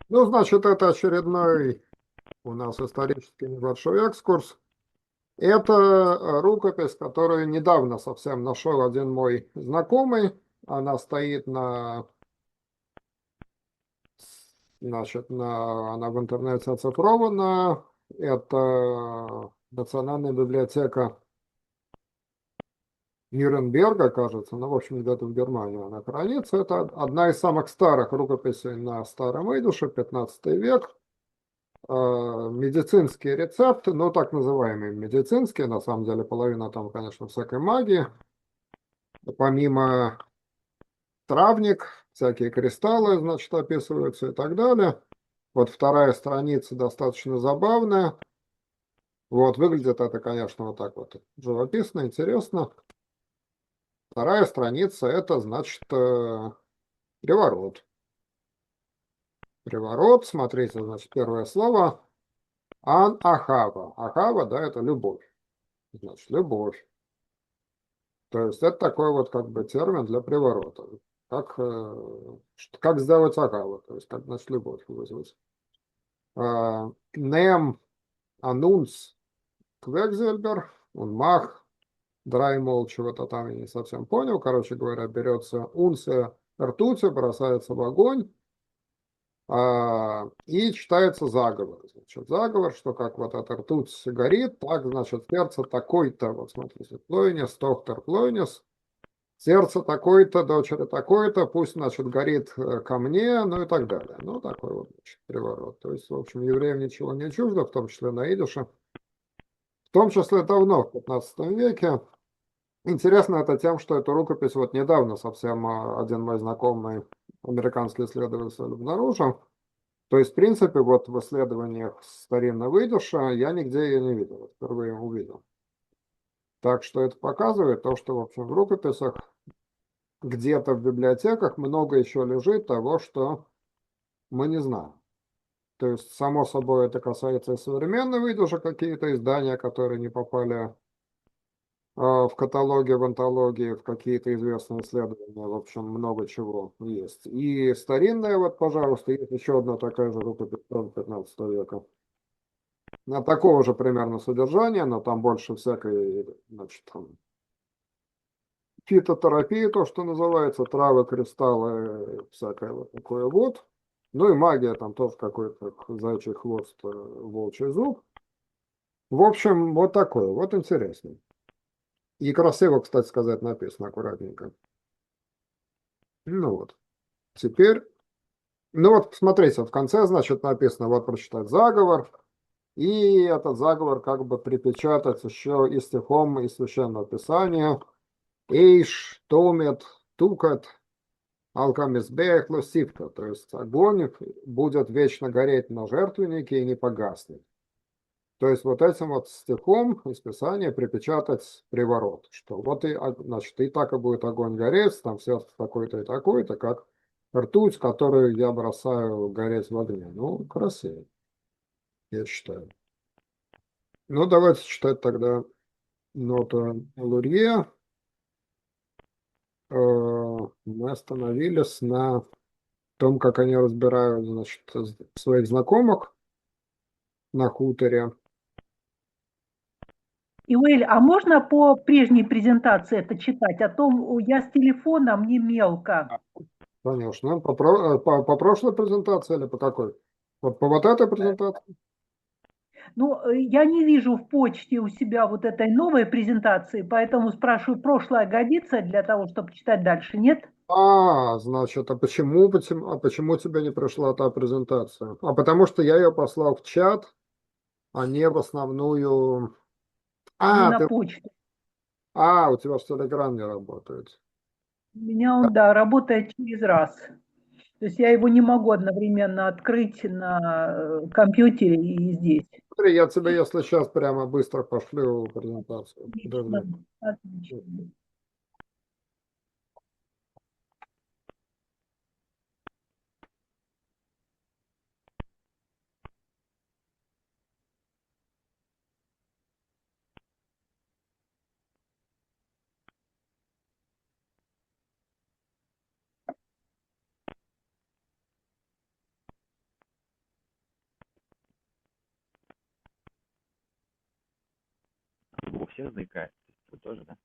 Ну, значит, это очередной у нас исторический небольшой экскурс. Это рукопись, которую недавно совсем нашел один мой знакомый. Она стоит она в интернете оцифрована. Это Национальная библиотека Нюрнберга, кажется, ну, в общем, где-то в Германии она хранится. Это одна из самых старых рукописей на старом идуше, 15 век. Медицинские рецепты, ну, так называемые медицинские, на самом деле половина там, конечно, всякой магии. Помимо травник, всякие кристаллы, значит, описываются и так далее. Вот вторая страница достаточно забавная. Вот, выглядит это, конечно, вот так вот живописно, интересно. Вторая страница – это, значит, приворот. Приворот, смотрите, значит, первое слово – ан-ахава. Ахава, да, это любовь. Значит, любовь. То есть это такой вот как бы термин для приворота. Как сделать агаву, то есть как, значит, любовь вызвать. Нем анунс квекзельбер, он мах, драймол, чего-то там я не совсем понял. Короче говоря, берется унция ртути, бросается в огонь, и читается заговор. Значит, заговор, что как вот эта ртуть горит, так, значит, сердце такой-то, вот смотрите, Плойнес, доктор Плойнес, сердце такой-то, дочери такой-то, пусть, значит, горит ко мне, ну и так далее. Ну, такой вот, значит, приворот. То есть, в общем, евреям ничего не чуждо, в том числе на идише, в том числе давно, в 15 веке. Интересно это тем, что эту рукопись вот недавно совсем один мой знакомый американский исследователь обнаружил. То есть, в принципе, вот в исследованиях старинного идиша я нигде ее не видел, вот впервые увидел. Так что это показывает то, что, в общем, в рукописах где-то в библиотеках много еще лежит того, что мы не знаем. То есть, само собой, это касается и современного идиша, какие-то издания, которые не попали в каталоге, в антологии, в какие-то известные исследования, в общем, много чего есть. И старинная, вот, пожалуйста, есть еще одна такая же рукопись 15 века. Такого же примерно содержания, но там больше всякой, значит, там, фитотерапии, то, что называется, травы, кристаллы, всякое вот такое вот. Ну и магия, там тоже какой-то зайчий хвост, волчий зуб. В общем, вот такое, вот интересно. И красиво, кстати сказать, написано аккуратненько. Ну вот, теперь, ну вот, смотрите, в конце, значит, написано, вот прочитать заговор, и этот заговор как бы припечатать еще и стихом из Священного Писания. Эйш, томет, тукат, алкамизбех, лосивка. То есть огонь будет вечно гореть на жертвеннике и не погаснет. То есть вот этим вот стихом из Писания припечатать приворот, что вот и, значит, и так и будет огонь гореть, там все такой-то и такой-то, как ртуть, которую я бросаю гореть в огне. Ну, красиво, я считаю. Ну, давайте читать тогда ноту Лурье. Мы остановились на том, как они разбирают, значит, своих знакомых на хуторе. Иуэль, а можно по прежней презентации это читать? А то я с телефона, мне мелко. Конечно. По прошлой презентации или по какой? Вот по вот этой презентации? Ну, я не вижу в почте у себя вот этой новой презентации, поэтому спрашиваю, прошлая годится для того, чтобы читать дальше, нет? Значит, а почему тебе не пришла та презентация? А потому что я ее послал в чат, а не в основную... Не А, на ты... почту. у тебя в Телеграм не работает. У меня он, да, работает через раз. То есть я его не могу одновременно открыть на компьютере и здесь. Смотри, я тебе, если сейчас прямо быстро пошлю презентацию. Отлично, Подожди. отлично. вообще заикается. Ты тоже, да?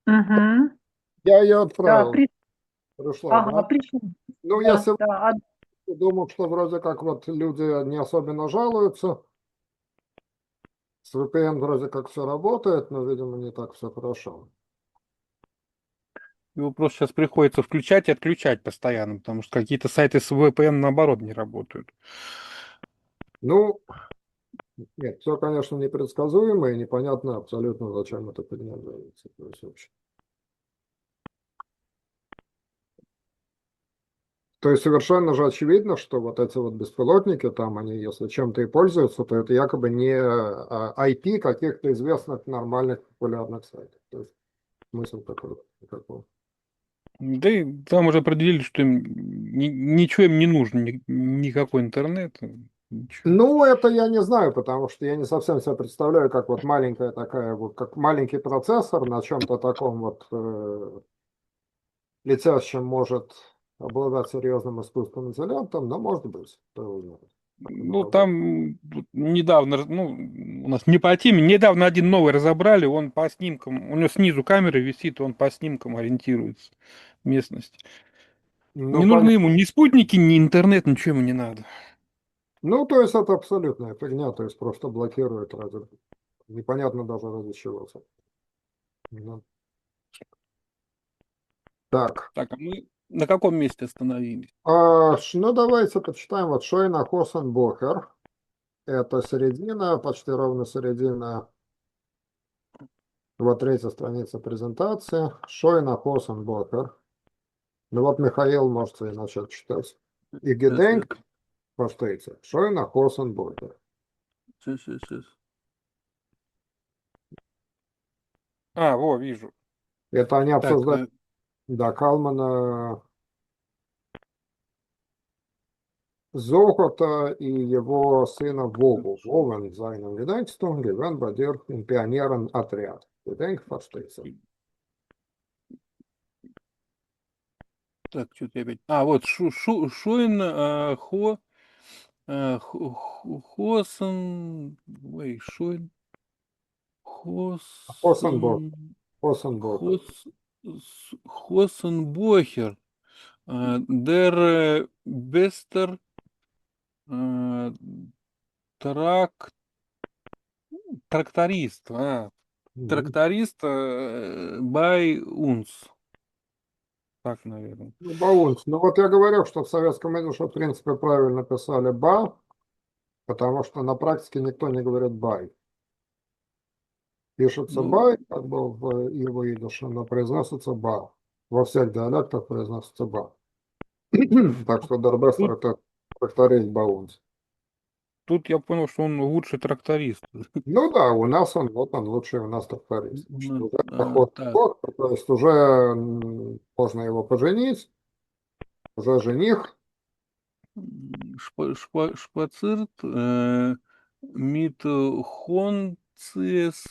Мгм. Я ее Да, отправил. Пришла, ага, да? пришло. Ну, я Да, сегодня да. думал, что вроде как вот люди не особенно жалуются. С VPN вроде как все работает, но, видимо, не так все хорошо. Его просто сейчас приходится включать и отключать постоянно, потому что какие-то сайты с VPN наоборот не работают. Ну, нет, все, конечно, непредсказуемо и непонятно абсолютно, зачем это фигня делается. То есть, вообще. То есть совершенно же очевидно, что вот эти вот беспилотники, там они, если чем-то и пользуются, то это якобы не IP каких-то известных нормальных популярных сайтов. То есть смысл такой, какой. Да и там уже определили, что им ничего им не нужно, никакой интернет, ничего. Ну, это я не знаю, потому что я не совсем себе представляю, как вот маленькая такая, вот как маленький процессор на чем-то таком вот летящем может обладать серьезным искусственным интеллектом, но может быть. Кто его знает, как оно Ну, работает. там недавно, ну, у нас не по теме, недавно один новый разобрали, он по снимкам, у него снизу камера висит, он по снимкам ориентируется местность. Ну, Не нужны ему ни спутники, ни интернет, ничего ему не надо. ну, то есть это абсолютная фигня, то есть просто блокирует ради, непонятно даже ради чего. Ну, так, Так, а мы на каком месте остановились? ну давайте почитаем вот Шойна Хосенбохер. Это середина, почти ровно середина, вот третья страница презентации. Шойна Хосенбохер. Ну вот Михаил можете и начать читать. И Сейчас, Геденк, повторите. Шойна Хосенбохер. сейчас. А, во, вижу. Это они Так, обсуждают, да, Калмана Зохота и его сына Вову. Вовен seinen Gedenkstund gewinnt bei dir im Pionierenatriad. Gedenkverstehst. так, что-то я опять... А, вот, Шуин, Хосен, ой, Шуин, Хосенбохер. Хосен, Хосенбохер. Хос, Хосенбохер, дер Бестер, э, трак, тракторист, тракторист by uns, так, наверное. Ну, Баунс. Ну вот я говорю, что в Советском Союзе, в принципе, правильно писали «ба», потому что на практике никто не говорит «бай». Пишется Ну, «бай», как бы в ирваидыше, но произносится «ба». Во всех диалектах произносится «ба». Так что Дарбестер тут, это тракторист Баунс. тут я понял, что он лучший тракторист. Ну да, у нас он, вот он лучший у нас тракторист. Значит, уже поход в Так, год, то есть уже можно его поженить, уже жених. Шпацирт, мит Хонцес,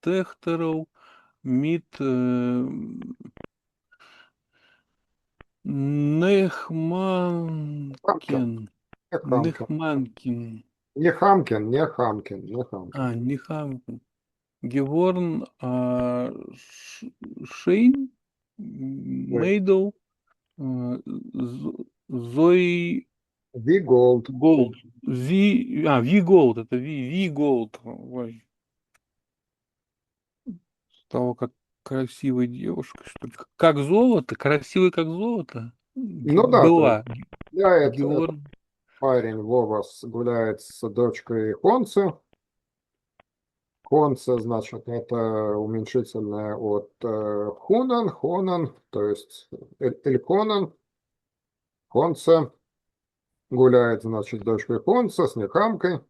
Техтеров, мит Хамкин, Нехманкин, не Хамкин. Нехманкин, Не Хамкин, не Хамкин, не Хамкин. Нехамкин, Геворн, Шейн, Ой, Мейдл, Зои Ви Голд. Голд. Ви Голд, это Ви Голд. Ой, стала как красивой девушкой, что ли. Как золото, красивой как золото. Ну да, то есть Была. гуляет этот Георг. парень Вова гуляет с дочкой Хонцы. Хонце, значит, это уменьшительное от хунан, хонан, то есть эльконан. Хонце гуляет, значит, с дочкой Хонце, с Нехамкой.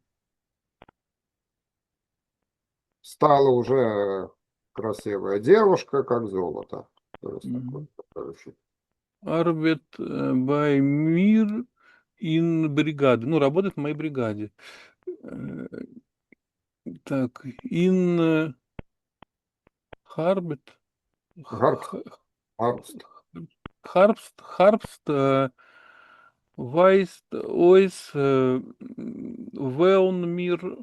Стала уже красивая девушка, как золото. То есть такой, короче. Арбет by Мир in бригаде. Ну, работает в моей бригаде. Э, Так, in Харбет. Гарпст, Гарпст. Харбст, Вайст, Ойс, Веон Мир,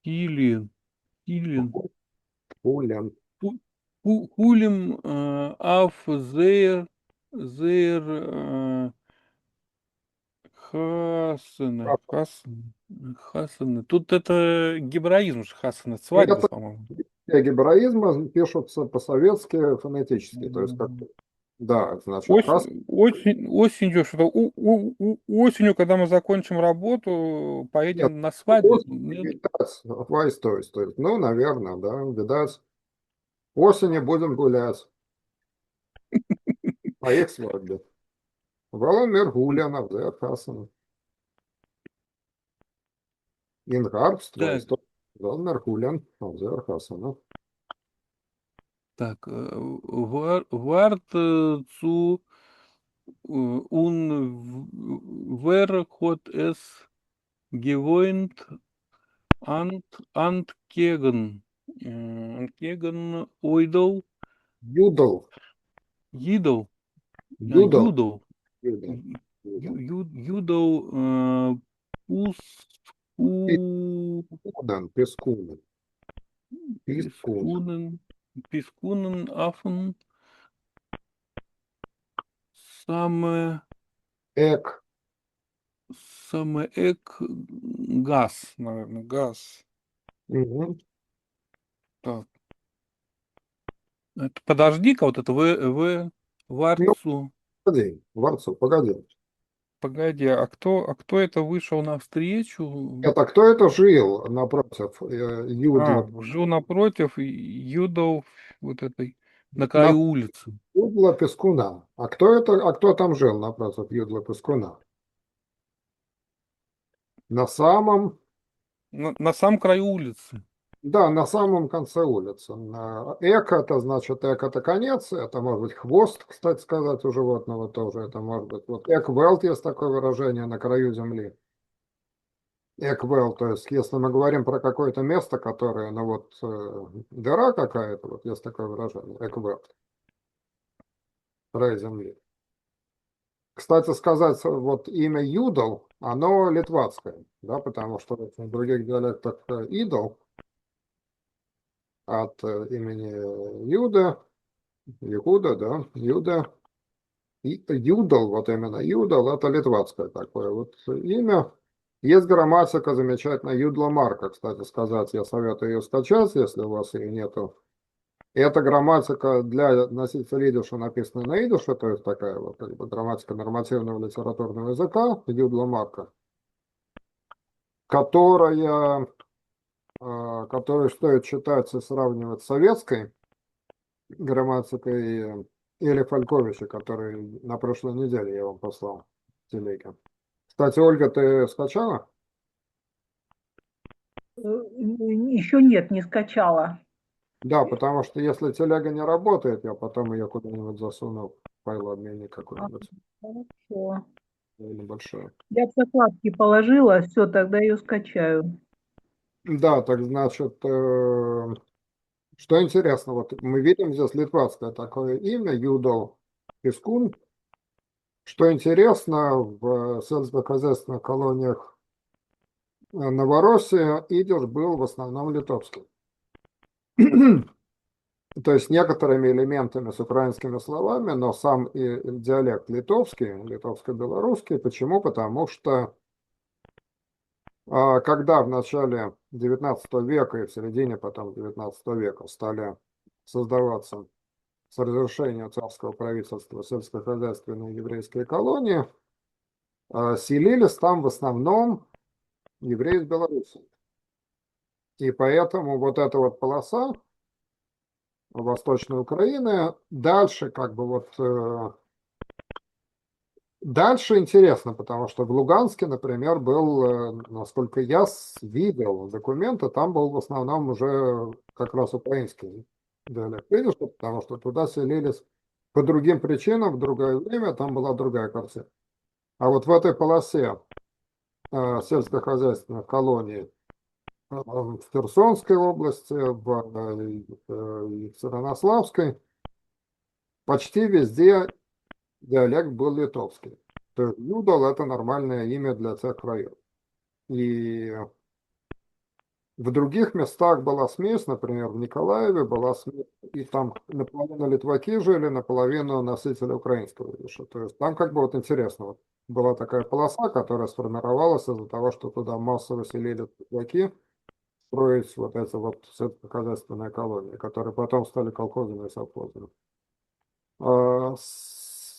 Килин. Хулен. Хулим, Аф, Зейр, Хасана. Тут это гебраизм же Хасана, свадьба, Это по-моему. все гебраизмы пишутся по-советски фонетически. То есть, как, да, значит, Осенью, что-то осенью, когда мы закончим работу, поедем на свадьбу. Нет? Вайс, то есть, ну, наверное, да, видать. Осенью будем гулять. А их свадьбе. Воломер Гулянов, да, Хасан. Ингарбст, Так, Воломер Гулян, да, Хасан. так, Варт zu wer hat es gewohnt entgegen Eudel, Юдл, Jidel, Юдл, Judel, Юдл. Judel, Пискунен, Пискунен, Пискунен. Пискунен, Афен, саме Эк, газ, наверное, газ. угу. Так. Это, подожди-ка, вот это в Ну, Варцу. погоди, Варцу, погоди. Погоди, а кто это вышел навстречу? Это кто это жил напротив Юдла? Жил напротив Юдов вот этой, на На краю улицы. Юдла Пескуна. А кто это, а кто там жил напротив Юдла Пескуна? На самом, На самом краю улицы. да, на самом конце улицы. Эко, это значит, эко это конец, это может быть хвост, кстати сказать, у животного тоже, это может быть. Вот эквелт есть такое выражение на краю земли. Эквел, то есть если мы говорим про какое-то место, которое, ну вот, дыра какая-то, вот есть такое выражение, эквел, край земли. Кстати сказать, вот имя Юдал, оно литвацкое, да, потому что в других диалектах идол от имени Юда, Иуда, да, Юда, и Юдал, вот именно Юдал, это литвацкое такое вот имя. Есть грамматика замечательная Юдла Марка, кстати сказать, я советую ее скачать, если у вас ее нету. Эта грамматика для носителя идиша написана на идише, то есть такая вот как бы грамматика нормативного литературного языка, Юдла Марка, которую стоит читать и сравнивать с советской грамматикой или Фальковича, который на прошлой неделе я вам послал в телеге. Кстати, Ольга, ты скачала? Еще нет, не скачала. Да, потому что если телега не работает, я потом ее куда-нибудь засуну в файлообменник какой-нибудь. Хорошо. Небольшой. Я в закладки положила, все, тогда ее скачаю. Да, так значит, что интересно, вот мы видим здесь литвацкое такое имя, Юдол Пискун. Что интересно, в сельскохозяйственных колониях Новороссии идиш был в основном литовский. То есть некоторыми элементами с украинскими словами, но сам и диалект литовский, литовско-белорусский. Почему? Потому что когда в начале XIX века и в середине потом XIX века стали создаваться с разрешения царского правительства сельскохозяйственные еврейские колонии, селились там в основном евреи из Беларуси. И поэтому вот эта вот полоса Восточной Украины дальше как бы вот дальше интересно, потому что в Луганске, например, был, насколько я видел документы, там был в основном уже как раз украинский диалект. Видишь, потому что туда селились по другим причинам, в другое время, там была другая картина. А вот в этой полосе сельскохозяйственных колоний в Херсонской области, в Екатеринославской, почти везде диалект был литовский. То есть Юдол – это нормальное имя для тех краев. И в других местах была смесь, например, в Николаеве была смесь, и там наполовину литваки жили, наполовину носители украинского языка. То есть там как бы вот интересно, вот была такая полоса, которая сформировалась из-за того, что туда массово селили литваки, строить вот эти вот сельскохозяйственные колонии, которые потом стали колхозами и совхозами.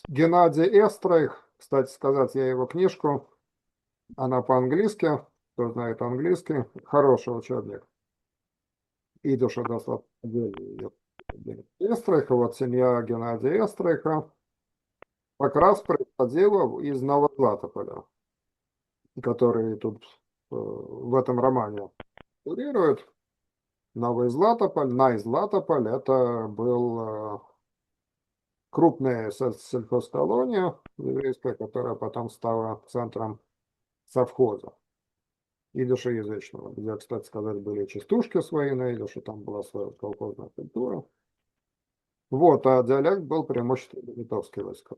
Геннадий Эстрейх, кстати сказать, я его книжку, она по-английски, кто знает английский, хороший учебник. Идуша достаточно отдельный. Эстрейха, вот семья Геннадия Эстрейха, как раз происходила из Новозлатополя, который тут в этом романе фигурирует. Новый Златополь, Най-Златополь, это был крупная сельхозколония еврейская, которая потом стала центром совхоза идишеязычного, где, кстати сказать, были частушки свои на идише, там была своя колхозная культура. Вот, а диалект был преимущественно литовский войска.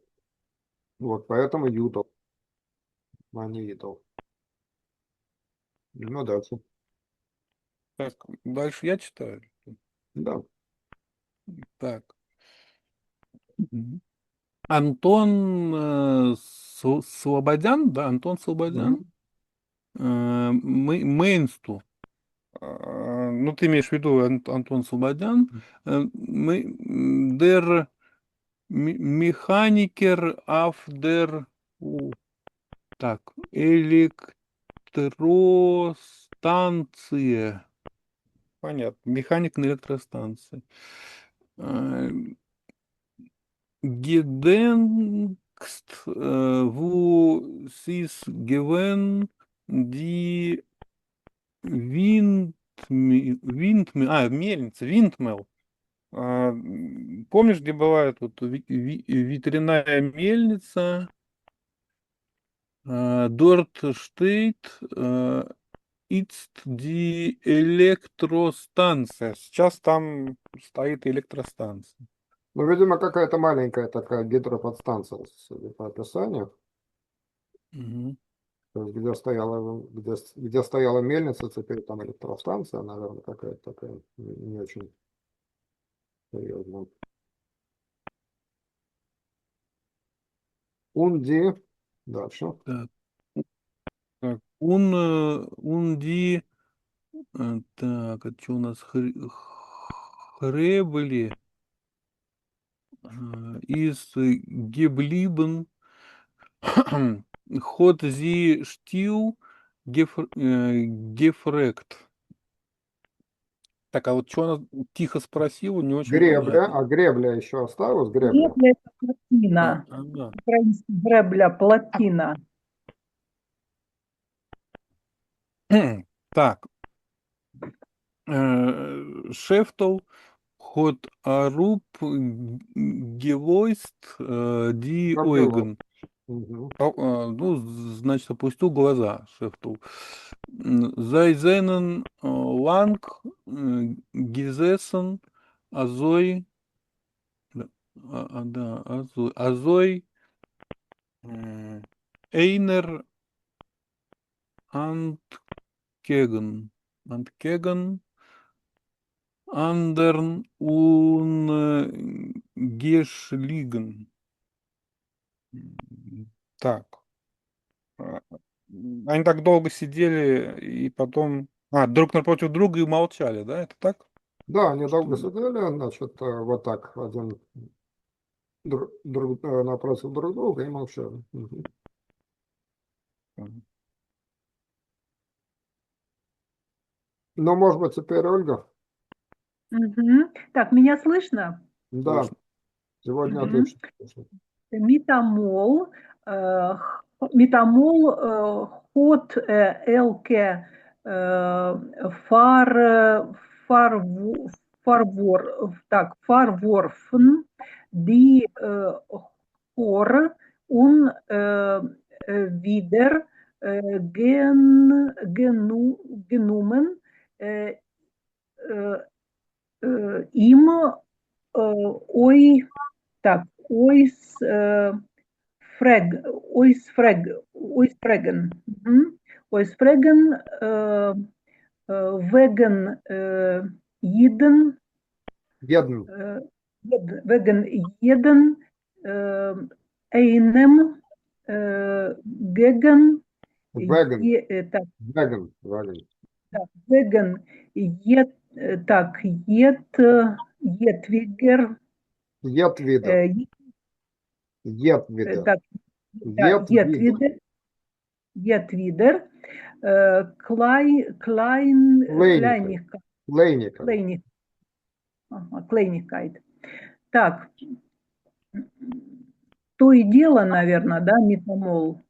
Вот, поэтому Юдол, а не Идол. Ну, дальше. Так, дальше я читаю. Да. Так. Мгм. Антон Слободян, да, Антон Слободян. Мейнсту. Ну, ты имеешь в виду Антон Слободян. Der Mechaniker auf der так, электростанции. Понятно. Механик на электростанции. Gedenkst, wo sis gewen die мельница, Windmill. Помнишь, где бывает вот ветряная мельница? Dort steht jetzt die Электростанция. Сейчас там стоит электростанция. Ну, видимо, какая-то маленькая такая гидроподстанция, судя по описанию. Мгм. То есть, где стояла мельница, теперь там электростанция, наверное, какая-то такая не очень серьезная. Унди. Дальше. Так, унди, так, это что у нас хребли из geblieben ход зи штил гефрект. Так, а вот что она тихо спросила, не очень Гребля. понятно. А гребля еще осталась? Гребля. Гребля – это плотина. Ага. Украинский гребля – плотина. Так. Шефтл ход аруб гевойст ди Копилов. ойген. Мгм. Ну, значит, опустил глаза Шефтл. Зайзенен ланг гизесен азой. Да, азой. Азой эйнер анткеген. Анткеген. Андерн Гешлиген. Так. А, Они так долго сидели и потом... друг напротив друга и молчали, да? Это так? Да, они долго Что- сидели, значит, вот так, один напротив друг друга и молчали. Мгм. Ну, может быть, теперь Ольга? Мгм. Так, меня слышно? Да, Слышно. сегодня Мгм. отлично слышно. Метамол, метамол, ход, элке, фар, фарвор, так, фарворфн, ди, хор, ун, видер, генумен, э, э, им, ой, так, ойс, фрег, ойсфреген, ойсфреген, веген, иден, Еден, веген еден, эйнем, геген, веган, так, веган. так, веген, так, етвигер, Едвидер, э, едвидер, так, да, едвидер. Йетвидер, Клейника, Клейника. Клейник, ага, Клейникайт. Так, то и дело, наверное, да, метамол.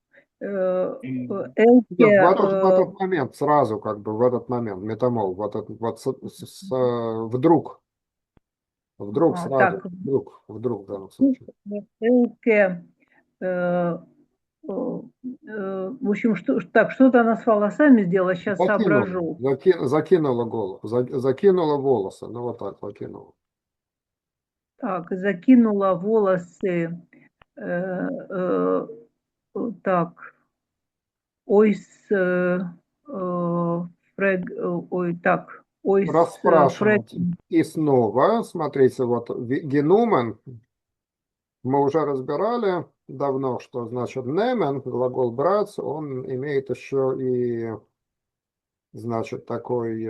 М, Нет, Элке, в этот момент, сразу как бы в этот момент, метамол, вот, вот вдруг сразу, так, вдруг в данном случае. Элке, э, в общем, так, что-то она с волосами сделала, сейчас Закинула, соображу. закинула голову, закинула волосы, ну вот так закинула. Так, закинула волосы, э, так, ойс, ой, так, ойс, фрег, Расспрашивать. И снова, смотрите, вот генумен мы уже разбирали давно, что значит немен, глагол брать, он имеет еще и, значит, такой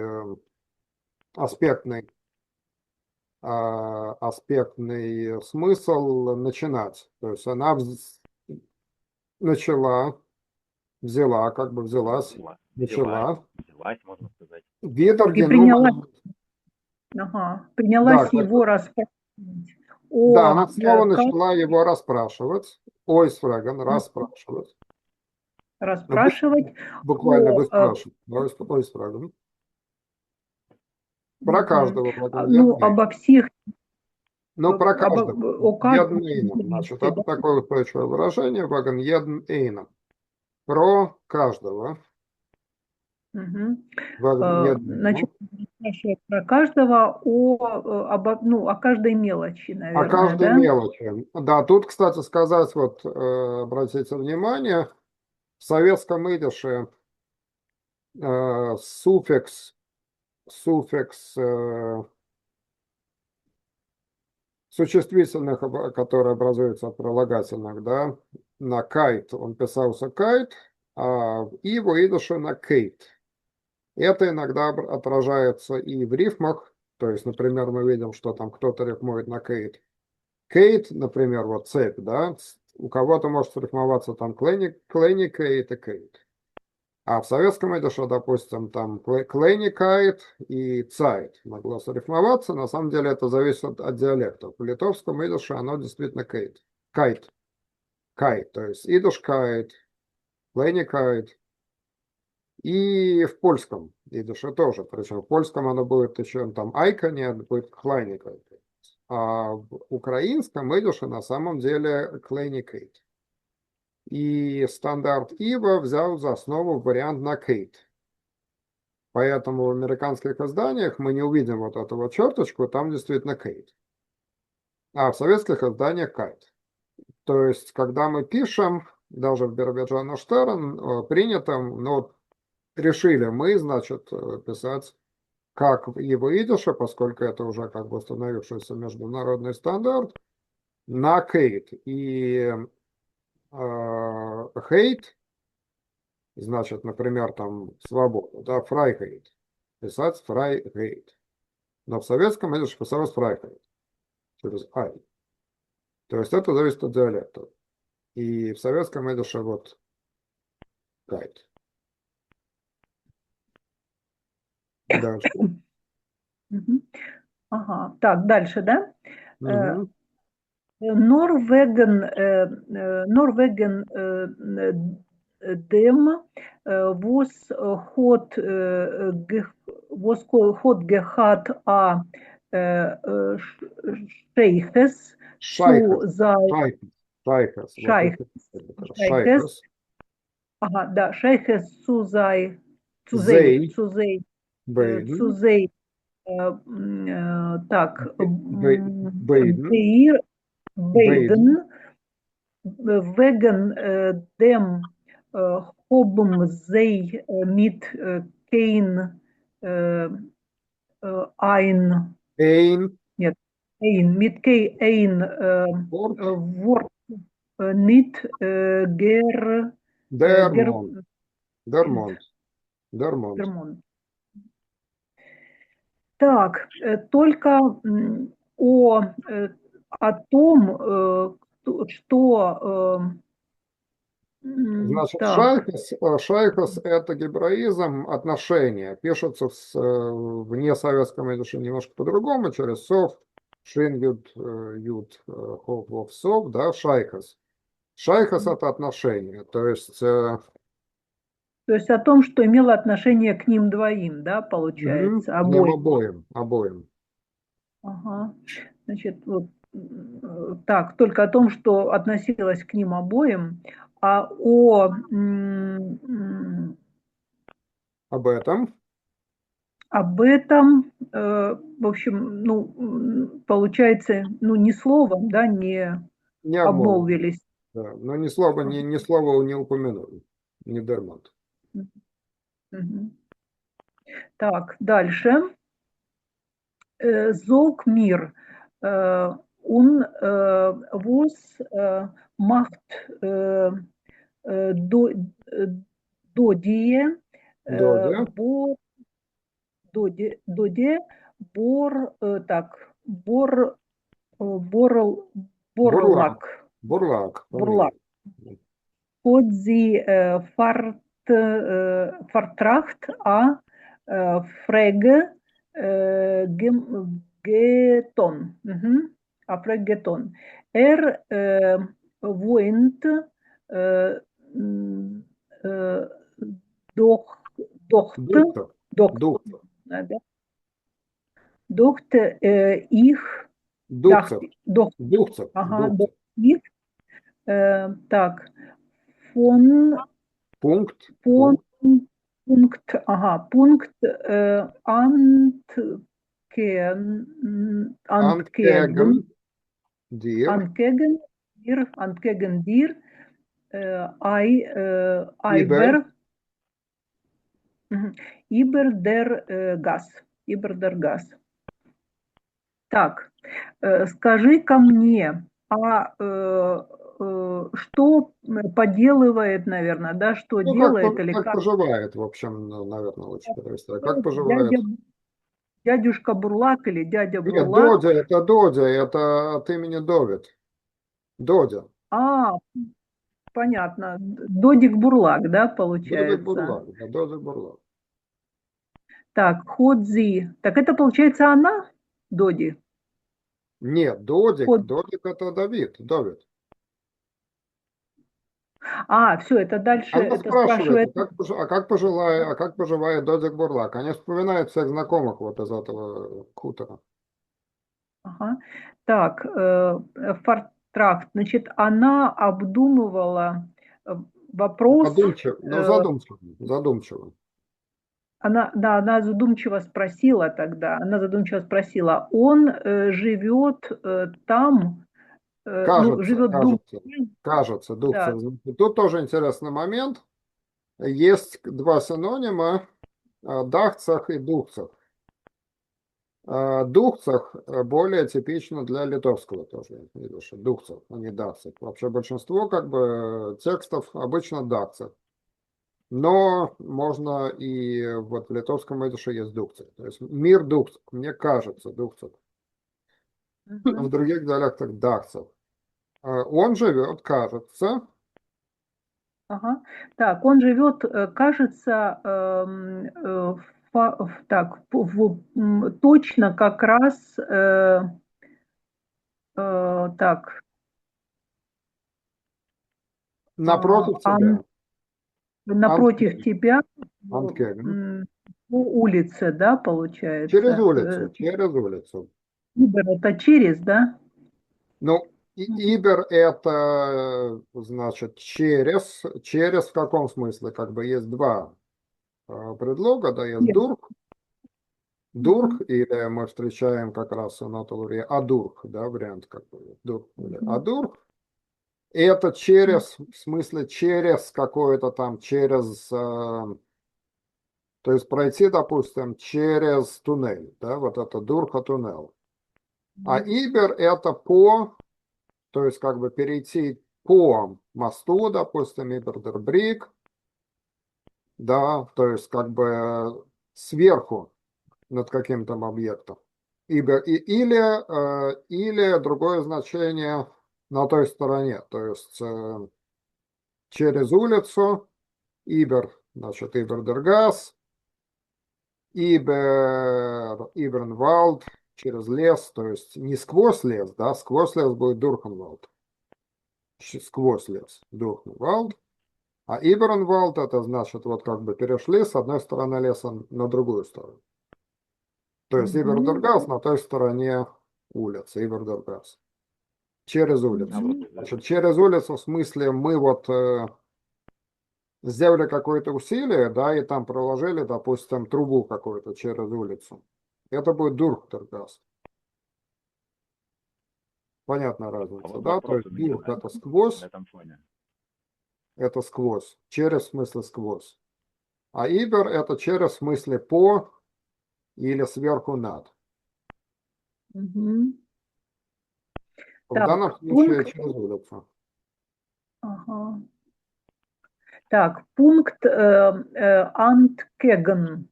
аспектный аспектный смысл начинать. То есть она начала, взяла, как бы взялась, начала. Взялась, можно сказать. Видер и принялась, генумен, принялась да, его расспрашивать да, о, она снова как начала его расспрашивать. Ой, Фреган, расспрашивать. Ну, расспрашивать буквально о, выспрашивать. Ой, Фреган. Про мгм, каждого в этом ну, едный. обо всех, Ну, про каждого. о каждом Еднейном. Значит, индивиде, это да? такое устойчивое выражение. Вагон еднейном. Про каждого. Мгм. Вагон Значит, еднейном. спрашивать про каждого ну, о каждой мелочи, О наверное, каждой да? мелочи. Да, тут, кстати, сказать, вот, обратите внимание, в советском идише суффикс существительных, которые образуются от прилагательных, да, на кайт, он писался кайт, а в его идише на кейт. Это иногда отражается и в рифмах, то есть, например, мы видим, что там кто-то рифмует на кейт. Кейт, например, вот цепь, да, у кого-то может рифмоваться там клейни кейт и кейт. А в советском идише, допустим, там клейни кайт и цайт могло срифмоваться. На самом деле это зависит от диалектов. В литовском идише оно действительно кейт. Кайт. Кайт. То есть идиш кайт, клейни кайт. И в польском идише тоже. Причем в польском оно будет еще там айка, нет, будет клейни кайт. А в украинском идише на самом деле клейни кейт. И стандарт Ива взял за основу вариант на кейт. Поэтому в американских изданиях мы не увидим вот эту вот черточку, там действительно кейт. А в советских изданиях кайт. То есть, когда мы пишем, даже в Биробиджан Штерн, принято, ну, решили мы, значит, писать как и в идише, поскольку это уже как бы установившийся международный стандарт, на кейт. И хейт, значит, например, там свобода, да, фрайхейт, писать фрайхейт. Но в советском идише писалось фрайхейт через ай. То есть это зависит от диалекта. И в советском идише вот кайт. Дальше. Мгм. Ага, так, дальше, да? Мгм. Norwegen dem was hot gehat a Scheiches Шайхас. zu sei Шайхас. Вот Scheiches, это как раз. Scheiches, Шайхас. ага, да, Scheiches zu sei, zu Зей. zu Бейден. sei, так, Бейден. Beir, Бейден. Beiden, wegen dem haben sie mit kein ein, Эйн. нет, mit kein Порт. Wort nicht Дермонт. Дермонт. Дермонт. Герман. Так, только о том, что Значит, так, шайхас – это гебраизм отношения. Пишется в несоветском языке немножко по-другому, через сов, шин, юд, хов, вов, сов, да, шайхас. Шайхас – это отношения, то есть то есть о том, что имело отношение к ним двоим, да, получается, к ним обоим. обоим. Ага. Значит, вот так, только о том, что относилось к ним обоим, а Об этом об этом, в общем, ну, получается, ну, ни словом, да, не не обмолвим. обмолвились. Да, но ни слова, ни слова не упомянули, не дермонт. Мгм. Так, дальше. Зог мир. Он was macht Додие, Додя, Доде, так, Борл, бурлак, Борлак, бурлак, Бурлак. фамилия. Кодзи Фартрахт Фреге Гетон. А Фрегетон. Воинт Дохт, Дуктор, Дохт, дуктор, да, Дохт их, дуктор, Дохт, дуктор, ага, дуктор. Дохт их, так, фон Пункт, Пункт, пункт, пункт анкеген, Анткеген, дир, Antkegen dir, ибер, Iber, Iber der Gas, Iber der Gas. Так, скажи-ка мне, что поделывает, наверное, да, что ну, делает или как как поживает, в общем, ну, наверное, лучше перевести. Как поживает? дядюшка Бурлак или дядя Нет, Бурлак? Додя, это от имени Довид. Додя. А, понятно. Додик Бурлак, да, Додик получается? Бурлак, да, Додик Бурлак. Так, Ходзи. Так это получается она, Доди? Нет, Додик это Давид. Все, это дальше, Она это спрашивает, спрашивает. как поживает Додик Бурлак. Они вспоминают всех знакомых вот из этого хутора. Ага. Так, Фартрахт. Значит, она обдумывала вопрос. Задумчиво. Она задумчиво спросила тогда, он живет там, живет в доме. Кажется, Да. Духцев. Тут тоже интересный момент. Есть два синонима Дахцах и Духцах. Духцах более типично для литовского тоже. Духцах, а не Дахцах. Вообще большинство как бы текстов обычно Дахцах. Но можно и вот в литовском языке есть Духцах. То есть мир Духцах, мне кажется, Духцах. В других диалектах Дахцах. Он живет, кажется. Ага. Так, он живет, кажется, Так, точно как раз так. Напротив тебя. Напротив тебя Анткеген. по улице, да, Через получается? улицу, через улицу. Ибер это через, да? Ну, Ибер это, значит, через в каком смысле? Как бы есть два предлога, да, есть Нет. дурх, или мы встречаем как раз на Талуре адурх, да, вариант как бы, дурх или адурх. И это через, в смысле через какое-то там, через, то есть пройти, допустим, через туннель, да, вот это дурха туннель. А Ибер это по, то есть как бы перейти по мосту, допустим, Ибердербрик, да, то есть как бы сверху над каким-то объектом. Или другое значение на той стороне, то есть через улицу, Ибер, значит, Ибердергас, Ибернвалд, через лес, то есть не сквозь лес, да, сквозь лес будет Дурхенвалд, сквозь лес, Дурхенвалд, а Ибернвалд это значит вот как бы перешли с одной стороны леса на другую сторону. То есть Ибердергас на той стороне улицы, Ибердергас. Через улицу. Значит, через улицу в смысле мы вот сделали какое-то усилие, да, и там проложили, допустим, трубу какую-то через улицу. Это будет Дурхтергас. Понятная разница, А вот да? То вопрос есть у меня, Дурх да, это сквозь, на этом фоне. это сквозь. Через в смысле сквозь. А Ибер это через в смысле по или сверху над. Мгм. В Так, данном случае пункт. через улицу. Ага. Так, пункт Анткеген.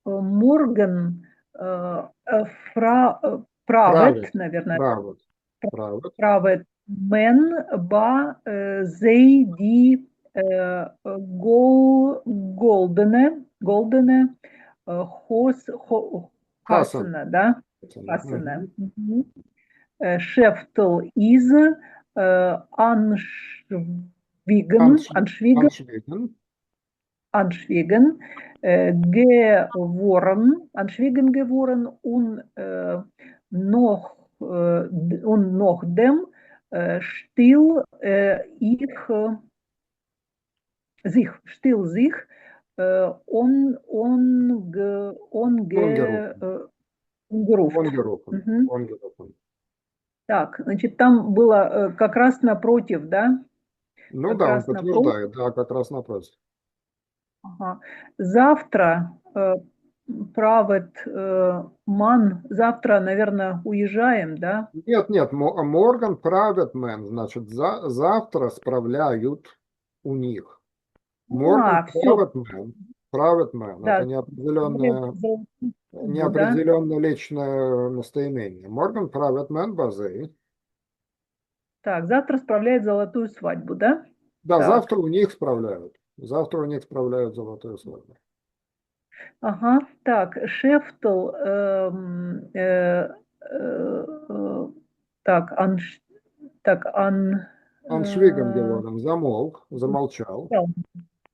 Морген, Правет, Правит, наверное, правит, правит. Правет, Мен, Ба, Зей, Ди, Голдене, Хасан. Хасена, да? Хасена. Мгм. Шефтл из Аншвиген, Аншвиген. Anschwegen, geworden, Anschwegen geworden und noch dem still sich Онgerufen. ungerufen. Онgerufen. Мгм. Онgerufen. Так, значит, там было как раз напротив, да? Ну Как да, он раз напротив. подтверждает, да, как раз напротив. Ага. Завтра Правет Ман, завтра, наверное, уезжаем, да? Нет, Морган Праведмен, значит, завтра справляют у них. Морган Все, Праведмен, это да, да? неопределенное личное местоимение. Морган Праведмен базы. Так, завтра справляет золотую свадьбу, да? Да, Так, завтра у них справляют. Завтра у них справляют золотую свадьбу. ага, так, Шефтл, так, Аншвиген говорим, замолчал.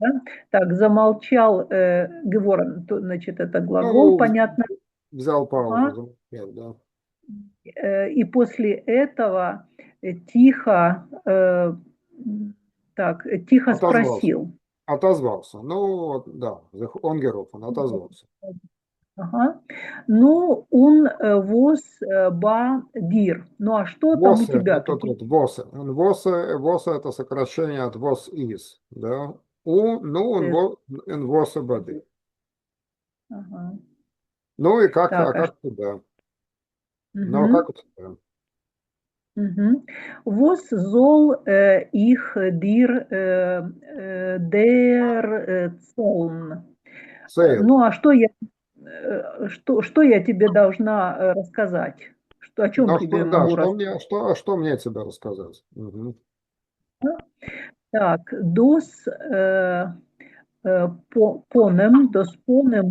да? Так, замолчал, говорен, значит, это глагол, Ну, понятно. взял Ага. паузу, замолчал, да. И после этого тихо, тихо Отозвался. спросил. Отозвался. Ну, да, он отозвался. Ага. Ну, он воз ба дир. Ну, а что там у ВОС, тебя вот тут? тут вот ВОС это сокращение от ВОС из, да. ВОС бады. Ага. Ну и как, Так, как туда? Ну, а мгм, как у тебя? мгм. Воз зол их дир дер цолн. Сейл. Ну, а что я тебе должна рассказать? О чем Ну, тебе да, могу рассказать? что мне тебе рассказать? Мгм. Так, дос Понем, доспонем.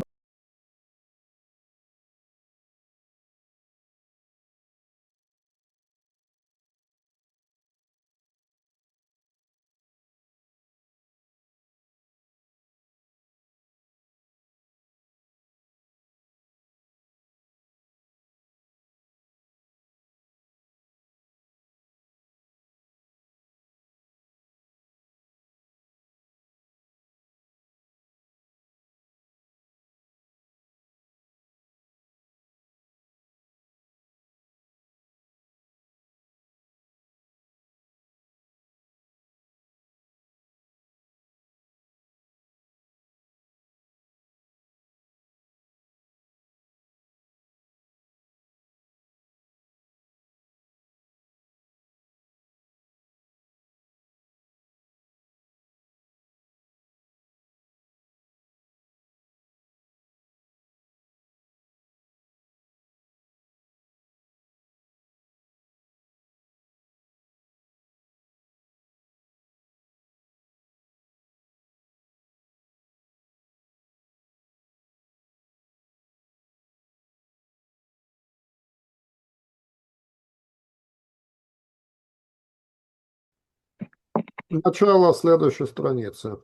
Начало следующей страницы.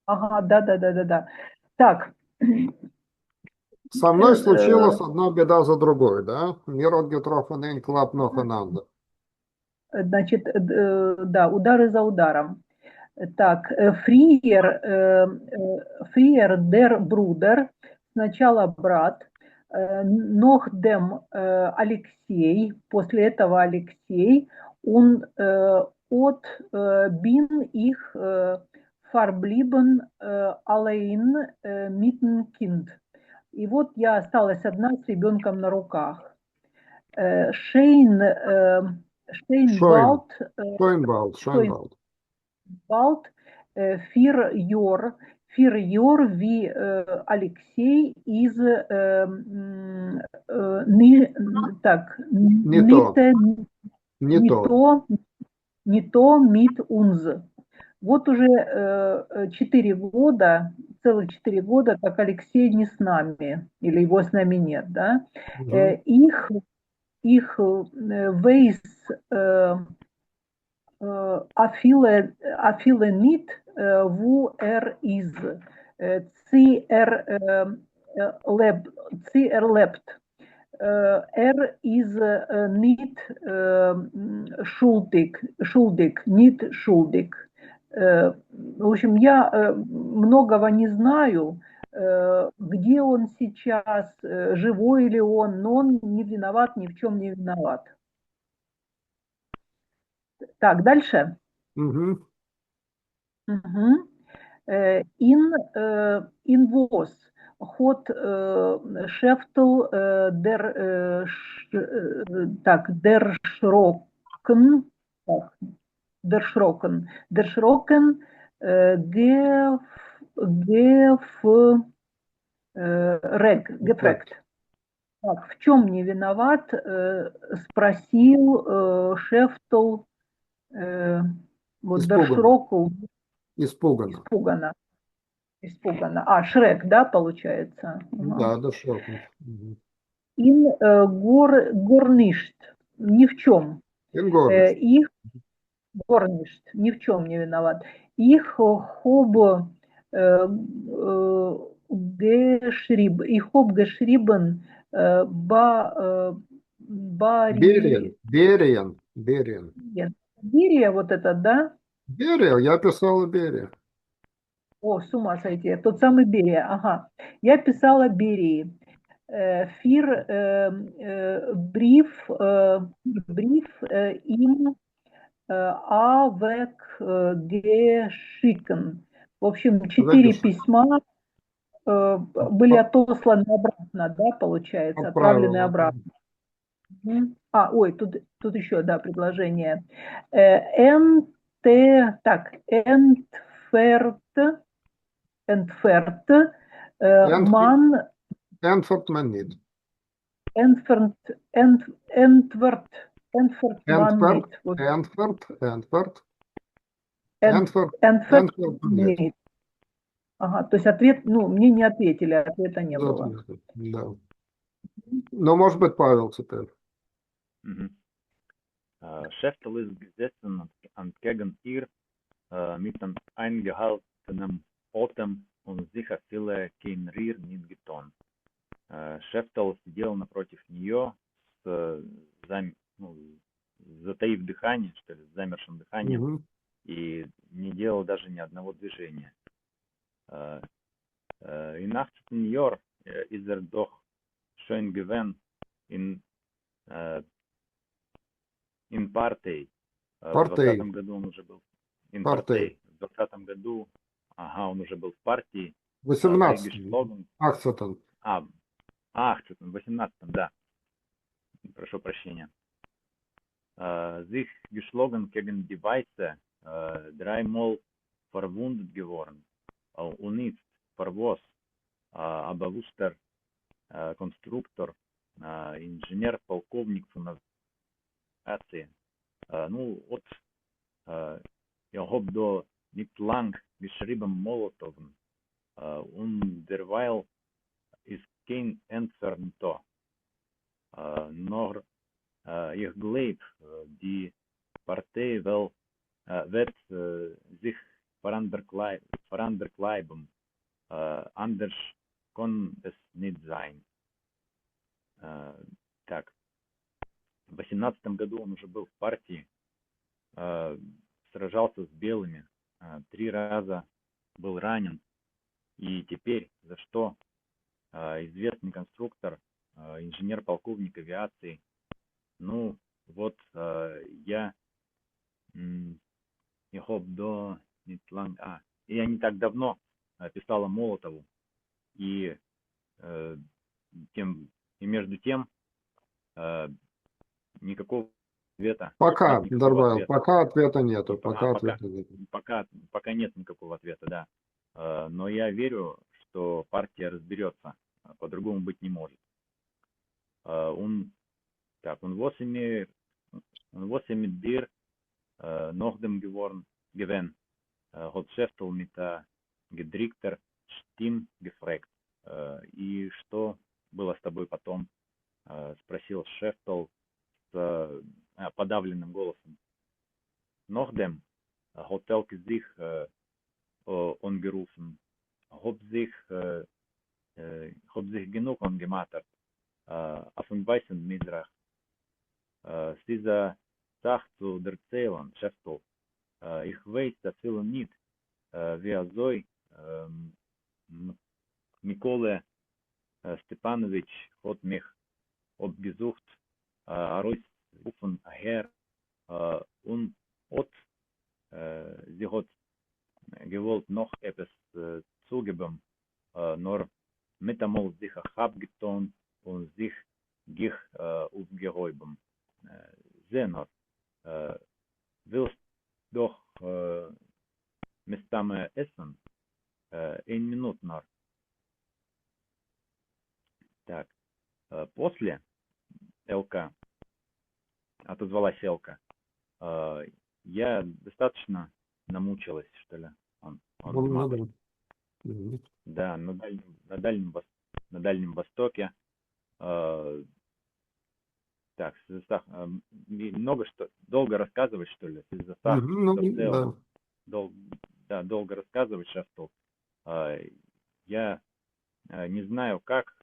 Ага, да. Так, Со мной случилась одна беда за другой, да? Мир от getroffen ein klappt nacheinander. значит, да, удары за ударом. Так, Фриер дер Брудер, сначала брат, Нохдем Алексей, после этого Алексей, он от бин их фарблибен allein mitten Kind. И вот я осталась одна с ребенком на руках. Шейнвалд, Schönwald. Bald vier jaar wie Алексей из так, Не то. Не то. не то mit uns. Вот уже 4 года, целых 4 года, как Алексей не с нами, или его с нами нет, да? Мгм. Их Вейс Афиле нит ву из ці лепт из нит шулдик, нит шулдик. В общем, я многого не знаю, где он сейчас, живой ли он, но он не виноват, ни в чем не виноват. Так, дальше. Мгм. Угу. In was hot Scheftel der Schrocken, так, der Schrocken gefragt. Так, в чем не виноват, спросил Шефтл, вот der Испуганно. Schrocken, Испуганно. Испуганно. А, Шрек, да, получается? Да, да, шокнут. Мгм. Ин горништ, ни в чем. Ингорность. Их горништ, ни в чем не виноват. Их хоб geschrieben Бари... Бериен. Берия, вот это, да? Берия, я писала Берия. О, с ума сойти, тот самый Берия, ага. Я писала Берии. Фир бриф им авек гешикен. В общем, 4 письма были отосланы обратно, да, получается, отправлены обратно. А, ой, тут еще, да, предложение. Entfert man Entfert man nicht. Entfert man nicht. Entfert Entfert nicht. nicht. Ага, то есть ответ, ну, мне не ответили, ответа не было. Ответы, да. Но, может быть, Павел теперь. Mhm. Schäftel ist gesessen und gegen ihr mit einem eingehaltenen Atem und sicher viele kein Rier nicht getan. Schäftel сидел напротив нее с, ну, затаив дыхание, что ли, с замершим дыханием, Мгм. и не делал даже ни одного движения. In 18 Jahren ist doch schön gewesen in, in Partey. В Партей. 20 году он уже был in Партей. Partey. В 20 году, ага, он уже был в партии. 18. Geschlagen. 18. В 18, да. Прошу прощения. Sich geschlagen gegen die Weiße, dreimal verwundet geworden. Und ist verwas, bewusster Konstruktor, Ingenieurполковник von Aviatie. Ну, вот, я habe da nicht lang geschrieben Molotow. Und derweil ist kein Entfern da. Nur, ich glaube, die Partei wird sich veranderkleiben. Anders kann es nicht sein. Так, в 18 году он уже был в партии, сражался с белыми, 3 раза был ранен, и теперь за что известный конструктор, инженер-полковник авиации. Ну, вот я я не так давно писала Молотову, и между тем никакого ответа. Пока, Нет никакого Дарвайл, ответа. пока ответа нету. Пока Ответа нету. нет никакого ответа, да. Но я верю, что партия разберется. По-другому быть не может. Он 8 Bier nach dem Gewinn hat Schäftel mit gedrückter Stimme gefragt. И что было с тобой потом? Спросил Шефтл с подавленным голосом. Nach dem hat Elke sich angerufen, hat sich genug angemacht auf dem weißen Mizrach. С dieser Sache zu erzählen, Schäftel. Ich weiß das viele nicht, wer soll Mikola Stepanovich hat mich abgesucht, rausgerufen her und sie hat gewollt noch etwas zugeben, nur mit einmal sich abgetan und sich aufgehoben. Zenor, willst doch местами essen? 1 минут noch. Так, после Элка, отозвалась Элка, я достаточно намучилась, что ли. Он говорит. Да, на Дальнем Востоке. Так, много что, долго рассказывать, что ли? Долго рассказывать, Шефтл. Я не знаю, как,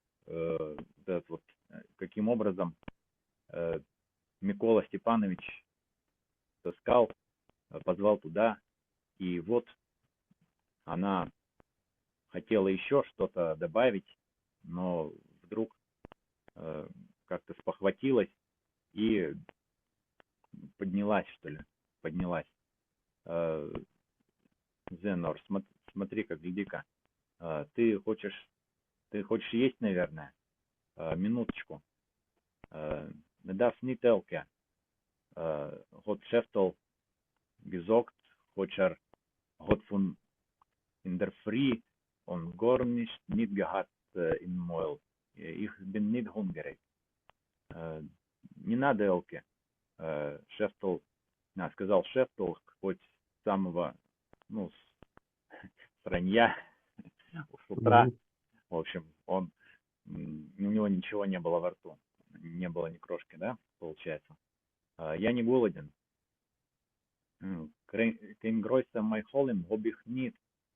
каким образом Микола Степанович таскал, позвал туда, и вот она хотела еще что-то добавить, но вдруг как-то спохватилась и поднялась, что ли, Зенор, смотри-ка, гляди-ка, ты хочешь есть, наверное? Минуточку. Не darf nicht Elke. Hat Schäftel gesagt, hat von in der Früh und gar nicht gehabt im Maul. Ich bin nicht hungrig. Не надо, Элке. Шефтл, сказал Шефтл, хоть самого, сранья, с утра. Мгм. В общем, у него ничего не было во рту. Не было ни крошки, да, получается. Я не голоден. Kein größer mein Holm hab ich nicht.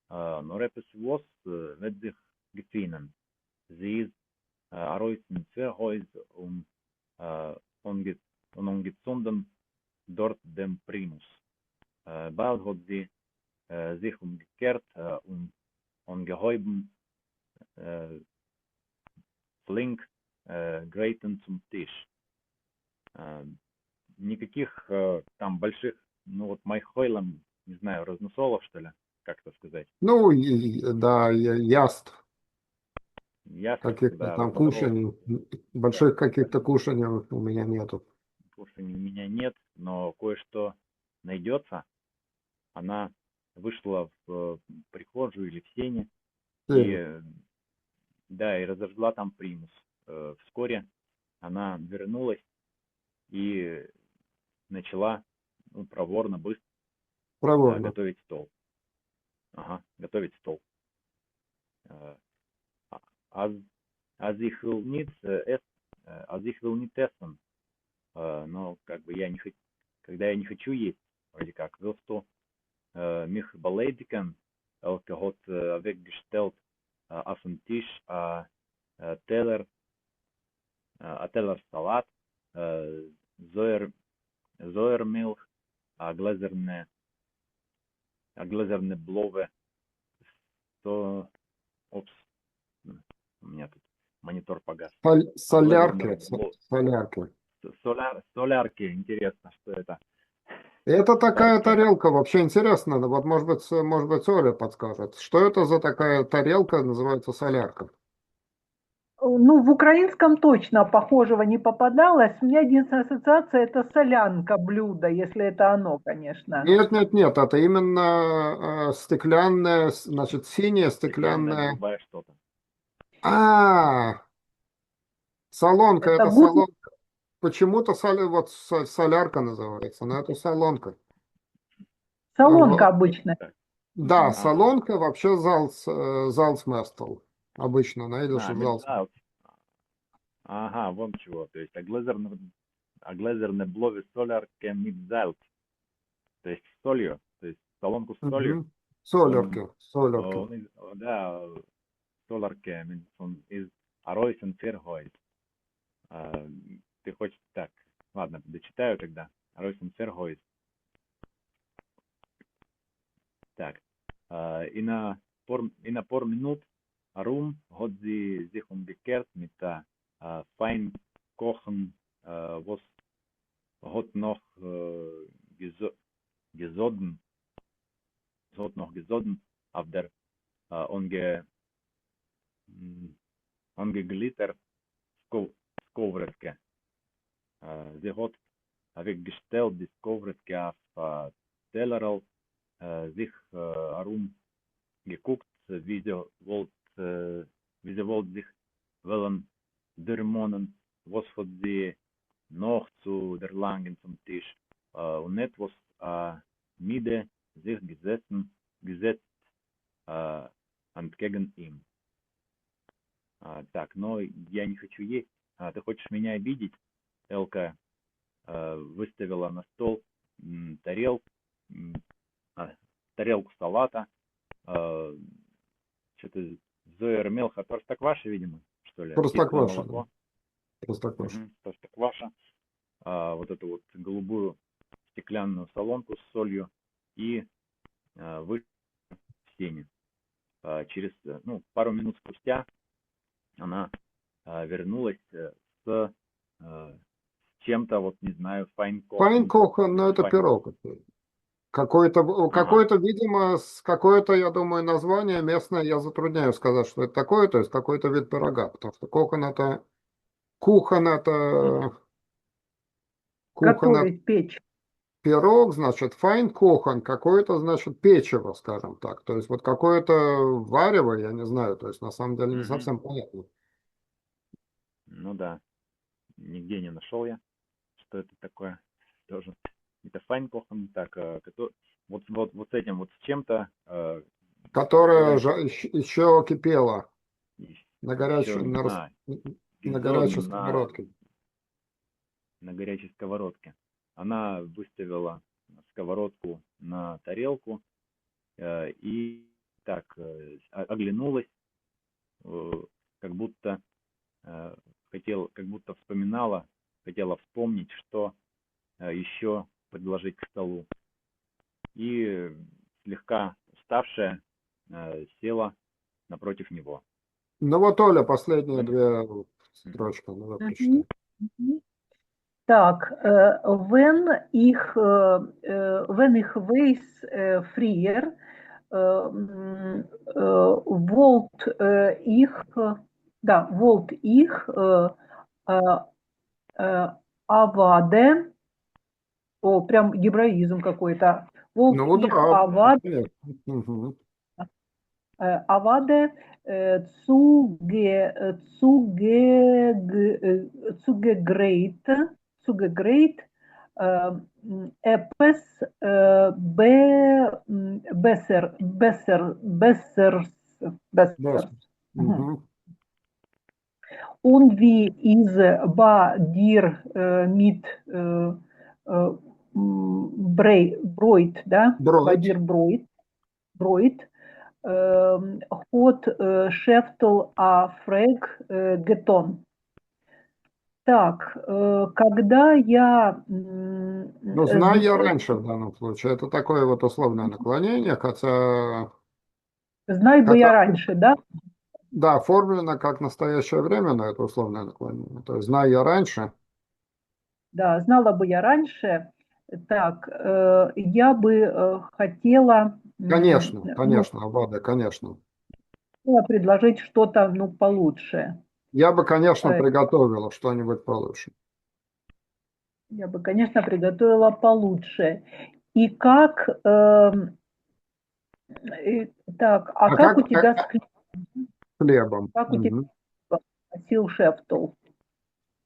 Nur etwas was wird sich gefunden. Sie ist Aroisen Verhäus äh, unge ungezogen dort dem Primus. Bald hat sie sich umgekehrt und gehäuben flink Грейтон zum Tisch. Никаких там больших, ну вот майхойлом, не знаю, разносолов, что ли, как это сказать. Ну, да, яств, Ясно, каких-то да, там разносолов, кушаний, да, больших да, каких-то кушаний у меня нету. кушаний у меня нет, но кое-что найдется. Она вышла в прихожую или в сене Сеня, и, да, и разожгла там примус. Вскоре она вернулась и начала, ну, проворно, быстро проворно. готовить стол. Ага, готовить стол. Э, Аз, аз их will nicht, аз их will nicht essen. Но как бы когда я не хочу есть, вроде как, willst du mich beleidigen? Elke hat weggestellt auf den Tisch Teller, Teller Salat, Säuer, Säuermilch, gläserne, gläserne Blove. То, опс, у меня тут монитор погас. Солярки, Глазерный солярки. солярки, интересно, что это. Это такая Солярки. тарелка, вообще интересно, да, вот может быть Оля подскажет, что это за такая тарелка, называется солярка? Ну, в украинском точно похожего не попадалось. У меня единственная ассоциация – это солянка блюда, если это оно, конечно. Нет, нет, нет, это именно стеклянная, значит, синяя Стеклянная стеклянная. голубая что-то. А, солонка, Это это будет солонка. Почему-то вот солярка называется, но это солонка. солонка В- обычная. Так. Да, Ага. солонка вообще залцместл. Обычно найдешь залцместл. Мидзаут. Ага, вон чего. То есть, глазерный блови солярке мидзаут. То есть, с солью. То есть, солонку с солью. Мгм. Он, Солярки, солярки. да, солярке, он из Аройсен Ферхойд. Ты хочешь, так, ладно, дочитаю тогда. Аройсен Ферхойд. Так, in een paar minuten rum hat sie sich umgekehrt mit der fein kochen, was hat noch gesoden, auf der ongeglitter skowretke. Sie hat weggestellt die skowretke auf Tellerl, sich geguckt, wie sie wollt sich wollen dermonen, was hat sie noch zu der Langen zum Tisch und etwas Mide sich gesetzt entgegen ihm. Так, но я не хочу есть. Ты хочешь меня обидеть? Элка выставила на стол тарелку салата, что-то зоермелха, простокваша, видимо, что ли, птицее Простокваша. молоко. Простокваша. Простокваша, вот эту вот голубую стеклянную солонку с солью и вышла в сене. Через пару минут спустя она вернулась с чем-то, вот не знаю, Файнкохан, ну это пирог. Какое-то, видимо, какое-то, я думаю, название местное, я затрудняюсь сказать, что это такое, то есть какой-то вид пирога, потому что кухон это Готовить печь. пирог, значит, файнкохан, какое-то, значит, печево, скажем так, то есть вот какое-то варево, я не знаю, то есть на самом деле не совсем понятно. Ну да, нигде не нашел я, что это такое тоже. Это файнкохан, так, вот с этим вот с чем-то которая горячей, еще кипела на еще, горячей, на еще горячей сковородке. на горячей сковородке. Она выставила сковородку на тарелку и так оглянулась, как будто как будто хотела вспомнить, что еще предложить к столу. И слегка уставшая села напротив него. Ну вот, Оля, последние Мгм. две строчки, надо Мгм. прочитать. Мгм. Так, wenn ich weiß früher, wollte ich äh, Аваде, прям гебраизм какой-то, wollte Ну ich да, Аваде, понятно. Мгм. Аваде zugegrate etwas Да. besser. Mhm. Мгм. Und wie ist bei dir mit Bräut, да? Bei Бродь. dir Bräut, hat Scheftel a Freg getan. Так, когда я Ну, знаю я раньше в данном случае. Это такое вот условное наклонение, знай бы я хотя раньше, да? да, оформлено как настоящее время, но это условное наклонение. То есть знаю я раньше. Да, знала бы я раньше. Так, я бы хотела, Конечно, ну, конечно, Авада, конечно. хотела предложить что-то, ну, получше. Я бы, конечно, Э, приготовила что-нибудь получше. Я бы, конечно, приготовила получше. И как, так, а А как у как тебя с хлебом? как у тебя Мгм. спросил Шефтл?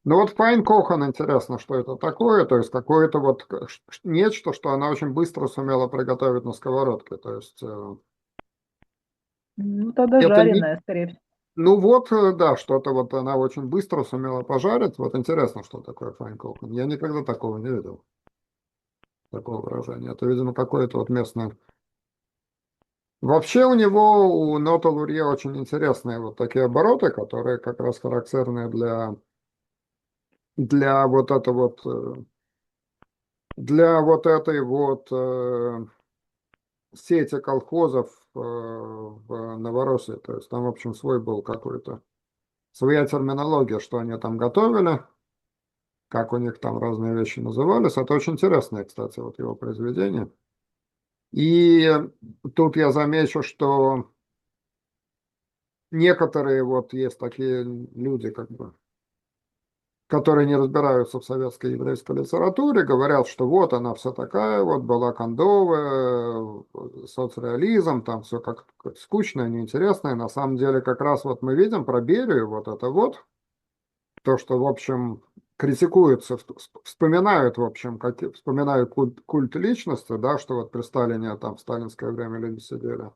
Ну вот Файнкохан, интересно, что это такое, то есть какое-то вот нечто, что она очень быстро сумела приготовить на сковородке, то есть Ну, тогда это не, жареная, скорее всего. ну вот, да, что-то вот она очень быстро сумела пожарить, вот интересно, что такое Файнкохан, я никогда такого не видел, такого выражения, это, видимо, какое-то вот местное. Вообще у него, у Нота Лурье очень интересные вот такие обороты, которые как раз характерны для вот это вот, для вот этой вот сети колхозов в Новороссии. То есть там, в общем, свой был какой-то, своя терминология, что они там готовили, как у них там разные вещи назывались. Это очень интересное, кстати, вот его произведение. И тут я замечу, что некоторые вот есть такие люди, как бы, которые не разбираются в советской еврейской литературе, говорят, что вот она вся такая, вот была кондовая, соцреализм, там все как скучное, неинтересное. На самом деле, как раз вот мы видим про Берию, вот это вот, то, что, в общем, критикуется, вспоминают, в общем, вспоминают культ личности, да, что вот при Сталине, там, в сталинское время люди сидели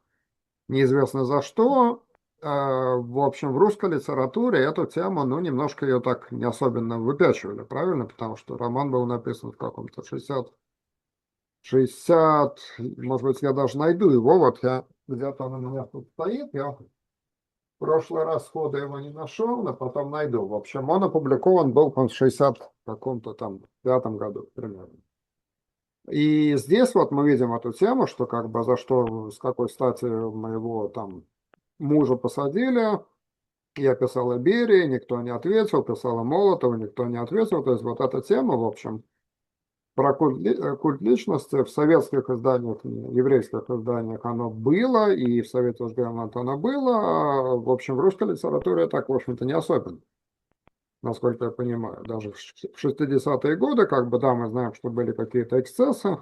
неизвестно за что. В общем, в русской литературе эту тему, ну, немножко ее так не особенно выпячивали, правильно? Потому что роман был написан в каком-то 60, может быть, я даже найду его, вот я где-то он у меня тут стоит, я в прошлый раз сходу его не нашел, но потом найду. В общем, он опубликован был в 60 каком-то там пятом году примерно. И здесь вот мы видим эту тему, что как бы за что, с какой стати моего там мужа посадили, я писал о Берии, никто не ответил, писал о Молотове, никто не ответил. То есть вот эта тема, в общем, про культ личности в советских изданиях, еврейских изданиях оно было, и в Совете Жгамонт оно было, а в общем в русской литературе так, в общем-то, не особенно, насколько я понимаю. Даже в 60-е годы, как бы, да, мы знаем, что были какие-то эксцессы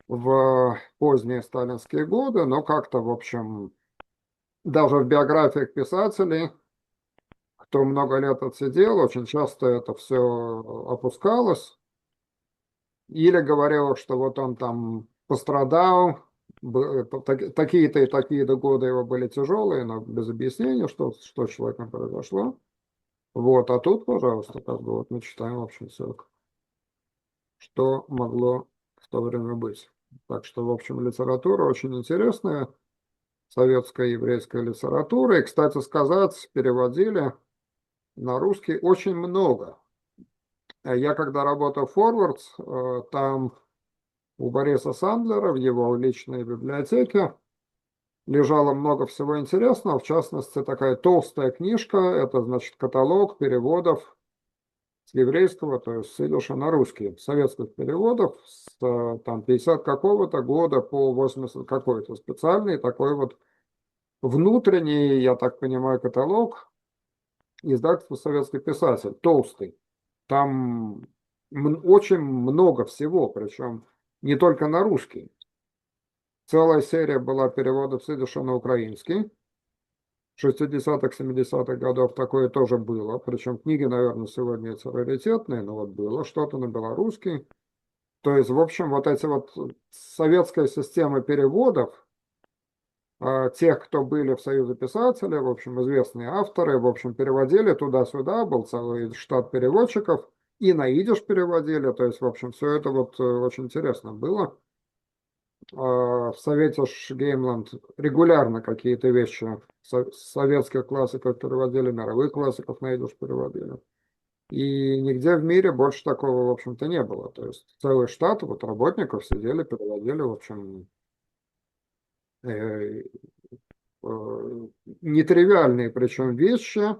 в поздние сталинские годы, но как-то, в общем, даже в биографиях писателей, кто много лет отсидел, очень часто это все опускалось. Или говорилось, что вот он там пострадал, такие-то и такие-то годы его были тяжелые, но без объяснения, что с человеком произошло. Вот, а тут, пожалуйста, как бы вот мы читаем, в общем, все, что могло в то время быть. Так что, в общем, литература очень интересная, советская еврейская литература. И, кстати сказать, переводили на русский очень много. Я когда работал в Forwards, там у Бориса Сандлера в его личной библиотеке лежало много всего интересного, в частности, такая толстая книжка, это, значит, каталог переводов с еврейского, то есть с идиша на русский, советских переводов с там 50 какого-то года по 80 какой-то, специальный такой вот внутренний, я так понимаю, каталог издательства «Советский писатель», толстый. Там очень много всего, причем не только на русский. Целая серия была переводов с идиша на украинский. 60-х, 70-х годов такое тоже было. Причем книги, наверное, сегодня эти раритетные, но вот было что-то на белорусский. То есть, в общем, вот эти вот советская система переводов, тех, кто были в Союзе писателей, в общем, известные авторы, в общем, переводили туда-сюда, был целый штат переводчиков, и на идиш переводили, то есть, в общем, все это вот очень интересно было. В Совете Геймланд регулярно какие-то вещи советских классиков переводили, мировых классиков на идиш переводили. И нигде в мире больше такого, в общем-то, не было. То есть целый штат вот работников сидели, переводили, в общем, э, нетривиальные причем вещи.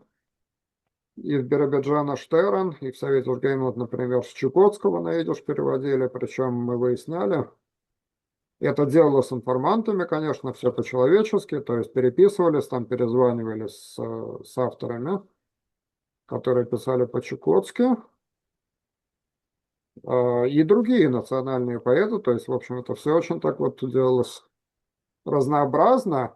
Из Биробиджана Штерн, и в Совете Геймланд, например, с Чукотского на идиш переводили, причем мы выясняли, это делалось с информантами, конечно, все по-человечески, то есть переписывались, там перезванивали с авторами, которые писали по-чукотски, и другие национальные поэты, то есть, в общем, это все очень так вот делалось разнообразно,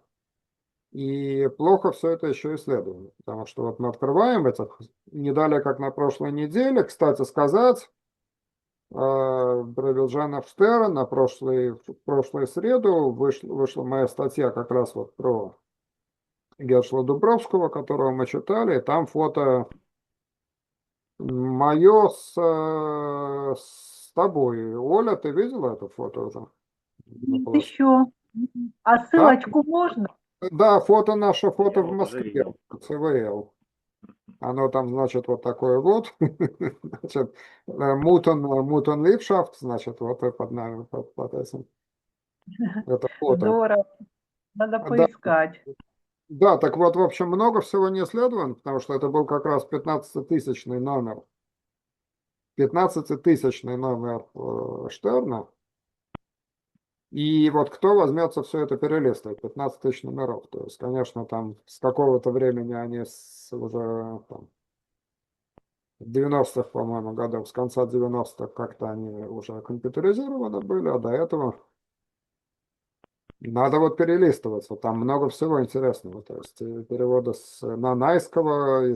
и плохо все это еще исследовано, потому что вот мы открываем это, не далее, как на прошлой неделе, кстати сказать, Биробиджана Штерн в прошлую среду вышла моя статья как раз вот про Гершела Дубровского, которого мы читали. Там фото мое с тобой. Оля, ты видела это фото уже? Нет, еще. А Да? ссылочку можно? Да, наше фото Я в вот уже Москве, видел. ЦВЛ. Оно там, значит, вот такое вот. Значит, Мутон Липшафт, значит, вот под нами, под этим. Это фото. Здорово. Надо Да, поискать. да, так вот, в общем, много всего не исследовано, потому что это был как раз 15-тысячный номер. 15-тысячный номер Штерна. И вот кто возьмется все это перелистывать, 15 тысяч номеров. То есть, конечно, там с какого-то времени они уже там, в 90-х, по-моему, годов, с конца 90-х как-то они уже компьютеризированы были, а до этого надо вот перелистываться. Там много всего интересного. То есть переводы с нанайского,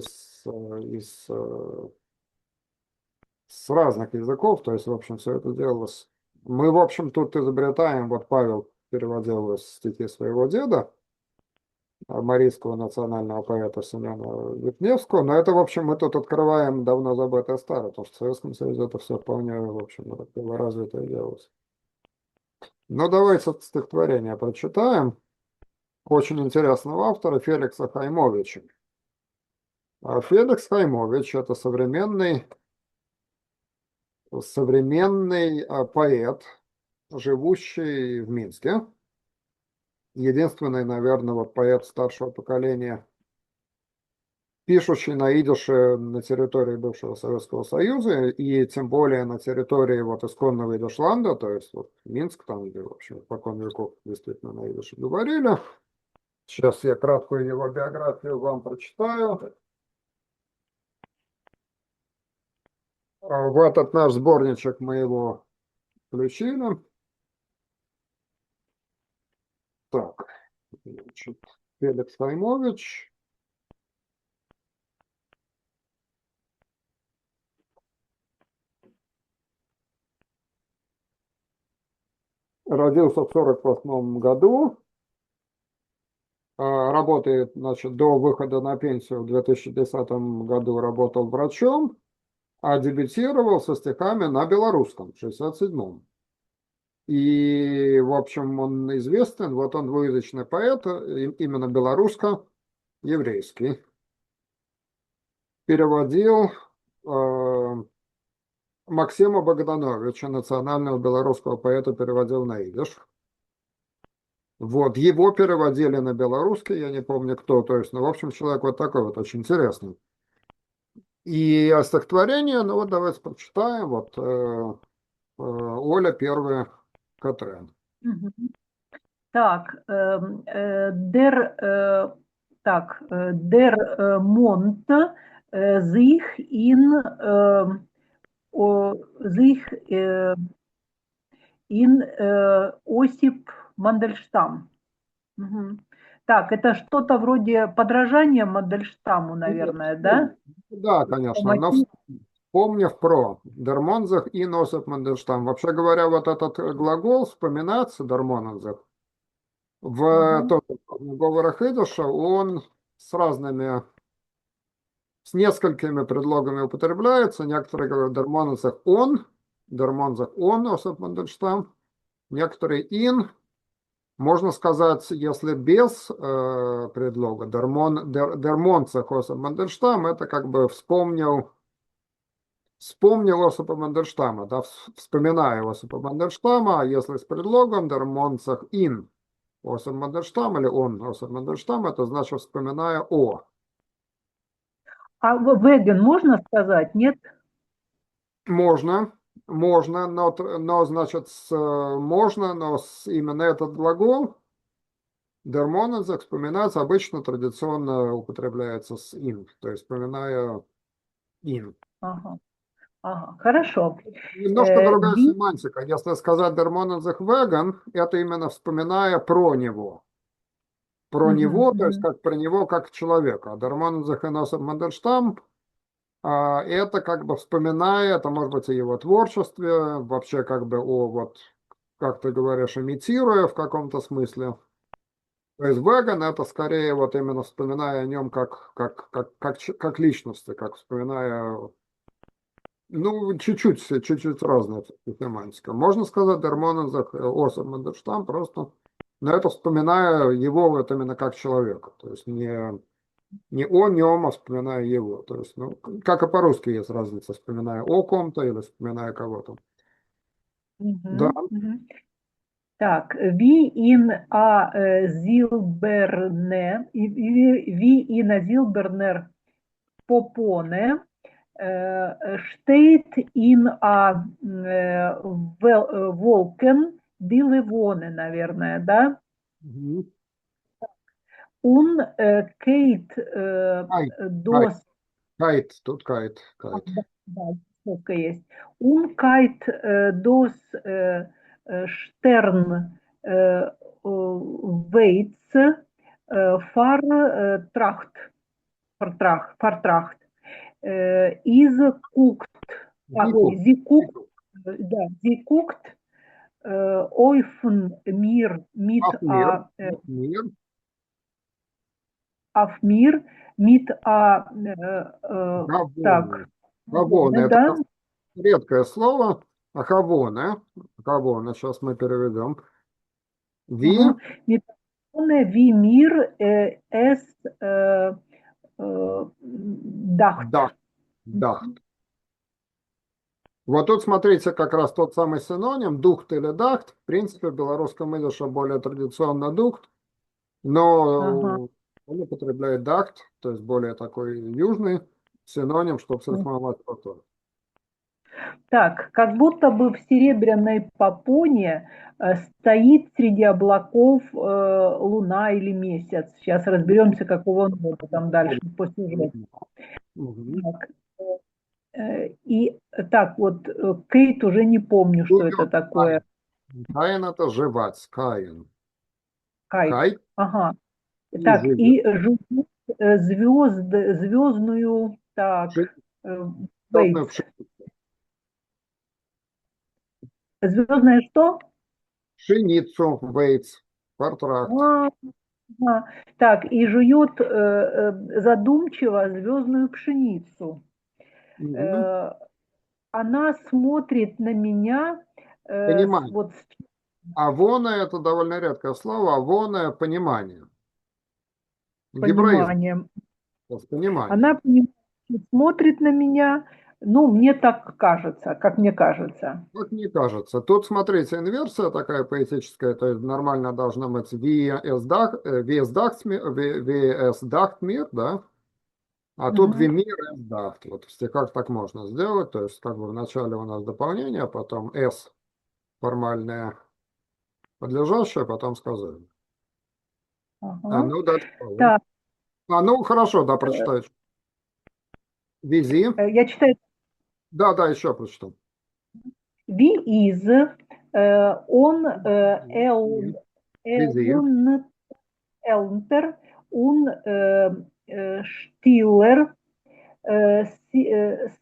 с разных языков. То есть, в общем, все это делалось. Мы, в общем, тут изобретаем, вот Павел переводил из стихи своего деда, марийского национального поэта Семена Витневского. Но это, в общем, мы тут открываем давно забытое старое, потому что в Советском Союзе это все вполне, в общем, было развитое делалось. Ну, давайте стихотворение прочитаем. Очень интересного автора Феликса Хаймовича. Феликс Хаймович – это современный поэт, живущий в Минске. Единственный, наверное, вот поэт старшего поколения, пишущий на идише на территории бывшего Советского Союза, и тем более на территории вот исконного идишланда, то есть вот Минск, там, где, в общем, покон веков действительно на идише говорили. Сейчас я краткую его биографию вам прочитаю. В этот наш сборничек мы его включили. Так, значит, Феликс Хаймович. родился в 1948 году, работает, значит, до выхода на пенсию в 2010 году работал врачом, а дебютировал со стихами на белорусском в 1967. И, в общем, он известен, вот он двуязычный поэт, именно белорусско-еврейский. Переводил Максима Богдановича, национального белорусского поэта, переводил на идиш. Вот, его переводили на белорусский, я не помню кто, то есть, ну, в общем, человек вот такой вот, очень интересный. И стихотворение, ну, вот давайте прочитаем, вот, Оля, первая Катрен. Мгм. Так, der Mond sich in Осип Мандельштам. Мгм. Так, это что-то вроде подражания Мандельштаму, наверное, да? Да, конечно, но Мотив. вспомнив про Дермонзах и Носип Мандельштам. Вообще говоря, вот этот глагол «вспоминаться», Дермонзах, в Мгм. говорах идиша он с разными, с несколькими предлогами употребляется. Некоторые говорят Дермонзах он, Носип Мандельштам. Некоторые ин, можно сказать, если без предлога, Дермонцах Осип Мандельштам, это как бы вспомнил Осипа Мандельштама, да, вспоминая Осипа Мандельштама, а если с предлогом Дермонцах ин Осип Мандельштам или он Осип Мандельштам, это значит вспоминая о. А веган можно сказать, нет? Можно, но значит, можно, но именно этот глагол Дермонцах вспоминается обычно традиционно употребляется с ин, то есть вспоминая ин. Ага, ага, хорошо. Немножко другая Ви. семантика. Если сказать Дермонцах веган, это именно вспоминая про него. Про Мгм, него, то есть мгм. как про него как человека. А Дермонцах и Носип Мандельштам это как бы вспоминая, это может быть о его творчестве, вообще как бы о вот, как ты говоришь, имитируя в каком-то смысле. То есть веган это скорее вот именно вспоминая о нем как личности, как вспоминая, ну, чуть-чуть разная тематика. Можно сказать, Дермонцах, Осип Мандельштам просто, но это вспоминая его вот именно как человека. То есть не о нем, а вспоминая его. То есть, ну, как и по-русски есть разница, вспоминая о ком-то или вспоминая кого-то. Да, Мгм, мгм. Так, wie in a silberne, wie in a silberner Popone steht in a Wolken die Levone, наверное, да? Мгм. Un Kate Кайт, кайт, dos, кайт. да, ссылка есть. Un Kite dos Stern Waits far Tracht is cooked, Вику, sie cooked, Вику, да, sie cooked öfen mir mit Афмир, Афмир, auf mir mit Гавоны. так, Гавоны, это да, редкое слово. Гавоны, сейчас мы переведем. Ви, mit wie mir es dacht. да, да. Вот тут смотрите, как раз тот самый синоним, духт или дахт. В принципе, в белорусском идише более традиционно духт, Ага. но он употребляет дакт, то есть более такой южный синоним, чтобы срифмовать потом. Так, как будто бы в серебряной попоне стоит среди облаков луна или месяц. Сейчас разберемся, какого он года там дальше по сюжету. Мгм. Так, и так вот, Кейт уже не помню, что это Идет такое. Каин. Каин это жевать, Каин. Кайт. Кай Ага. и Так, живет. и жуют звездную, так, Черная Вейтс. Звездное что? Пшеницу, Вейц, Фортрахт. Ага. Так, и жует задумчиво звездную пшеницу. Мгм. Она смотрит на меня Понимание. вот Авона – это довольно редкое слово. Авона – понимание. с Гебраизм пониманием. с пониманием. Она смотрит на меня, ну, мне так кажется, как мне кажется. Вот мне кажется. Тут, смотрите, инверсия такая поэтическая, то есть нормально должно быть VS dacht mir, да? А тут Мгм. Вимир S dacht. Вот в стихах так можно сделать, то есть как бы вначале у нас дополнение, а потом S формальное подлежащее, потом сказание. Ага. Ну дальше. Так, Ну хорошо, да, прочитай. Визи. я читаю. Да, еще прочитал. Ви из, он, Визи. Элнтер, он, Штиллер,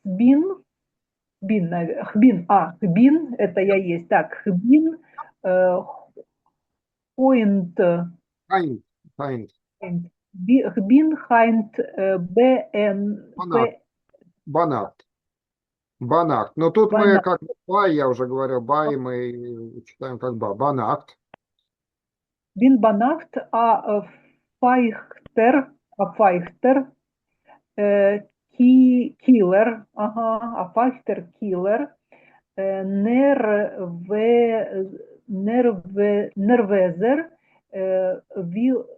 Сбин, Хбин, это я есть, так, Хбин, Хойнт, Хайнт. Хайнт. Хбин, Хайнт, Банат. Банат. Банат. Но тут мы Банат. как бай, я уже говорил, бай мы читаем как ба. Банат. Бин Банахт, Файхтер, Киллер, ага, Файхтер Киллер, Нервезер,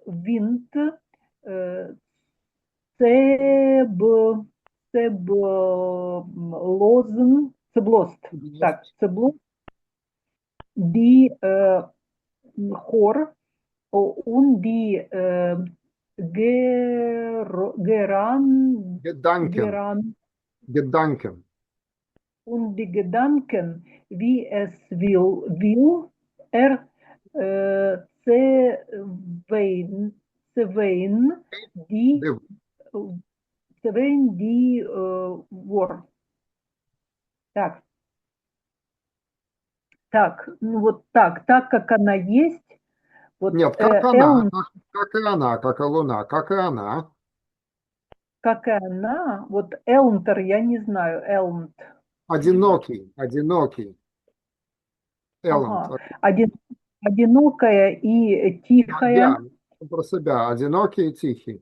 Винт, Цеб, Цеблост, так, Цеблост, Ди Хор, und die Gedanken. Geran Gedanken. und die Gedanken, wie es will zerwehen die, Див. Wort. Так, ну вот так, как она есть, вот Нет, как она, Элн, как и она, как и луна, как и она. как и она, вот Элнтер, я не знаю, Элнт. Одинокий, одинокий. Элленд. Ага. Одинокая и тихая. Я про себя. Одинокий и тихий.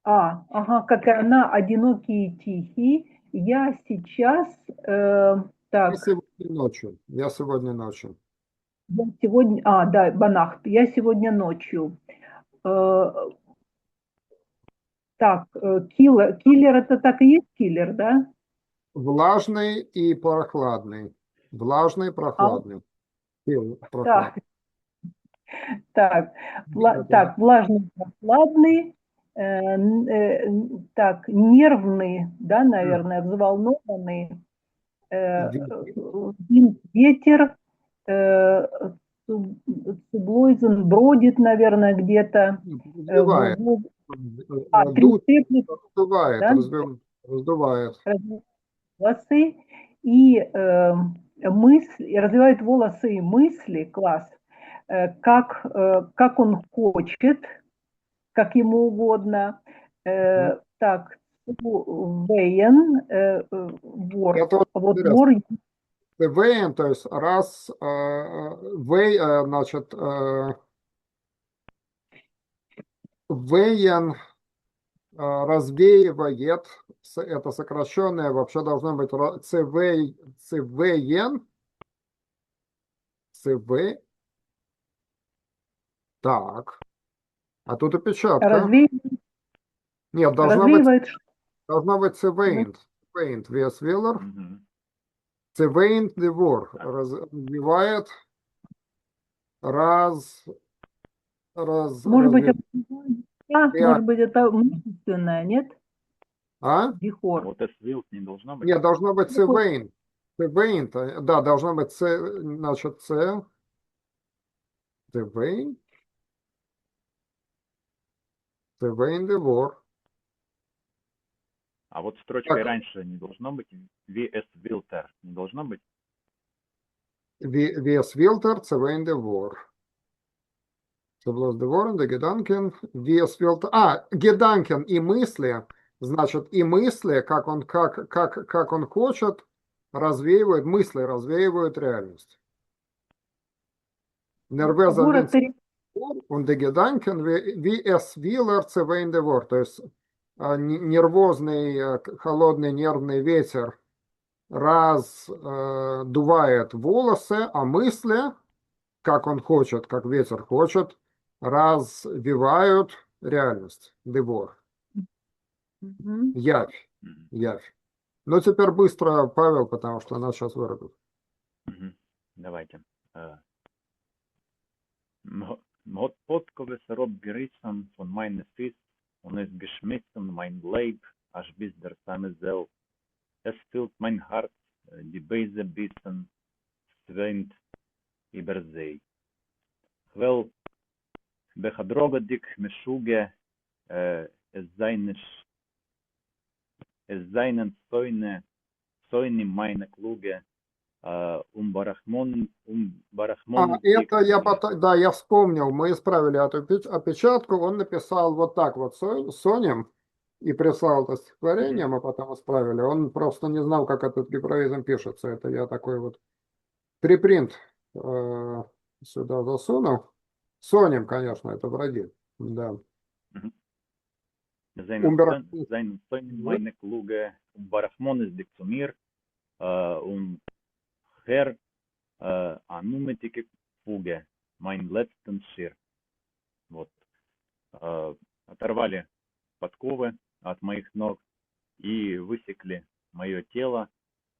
Ага, как и она, одинокий и тихий. Я сейчас, Я так, сегодня ночью. Я сегодня ночью. я сегодня, да, Банахт, я сегодня ночью. Э, Так, киллер это так и есть киллер, да? Влажный и прохладный. Влажный, А, прохладный. так, Прохладный. так, влажный, прохладный, так, нервный, да, наверное, взволнованный, ветер, э, Цублойзен бродит, наверное, где-то, Раздувает. Дуть, треплет, раздувает, да, раздувает. волосы и мысли, развивает волосы и мысли, класс, как он хочет, как ему угодно. Так, Вейен, вор. Это вот Вот интересно. вор, Вейн, то есть раз, вей, значит, вейен развеивает, это сокращенное, вообще должно быть цвен, цв, так, а тут опечатка. Нет, развеивает, должно быть цвейнт, вес виллер, цвейнт девор, развивает, может быть, разве- может быть, это множественное, нет? а? Дихор. Вот S Wild не должно быть. Нет, должно быть цвейнт, цвейнт, да, должно быть значит, цвейнт, цвейнт девор. А вот строчкой Так. раньше не должно быть VS Wilter. Не должно быть. wie es filter, zwei de vor. Соблазн de voren, de Gedanken, wie es filter. Gedanken и мысли, значит, и мысли, как он хочет, развеивают, мысли развеивают реальность. Nervösa Город und die Gedanken, wie es will, in the Wort. То есть нервозный, холодный, нервный ветер раздувает волосы, а мысли, как он хочет, как ветер хочет, развивают реальность. Девор. Мгм. Явь. Мгм. Явь. Ну, теперь быстро, Павел, потому что она сейчас вырубит. Мгм. Давайте. Mot Potkoves rob gerissen von meiner Fist und es geschmissen mein Leib, als bis der Same Sel. Es füllt mein Herz, die Beise bissen, zweint über See. Wel, behadroga dik meshuge, es seinen Säune meine Kluge, Барахмон Это да, я вспомнил, мы исправили эту опечатку, он написал вот так вот Сонем и прислал это стихотворение, мы потом исправили, он просто не знал, как этот гебраизм пишется, это я такой вот припринт сюда засунул. Сонем, конечно, это враги, да. Seinen Säune meine Kluge, Барахмон ist dich zu mir, Herr, Anumetike Fuge, mein letzten Schir. Вот. Оторвали подковы от моих ног и высекли мое тело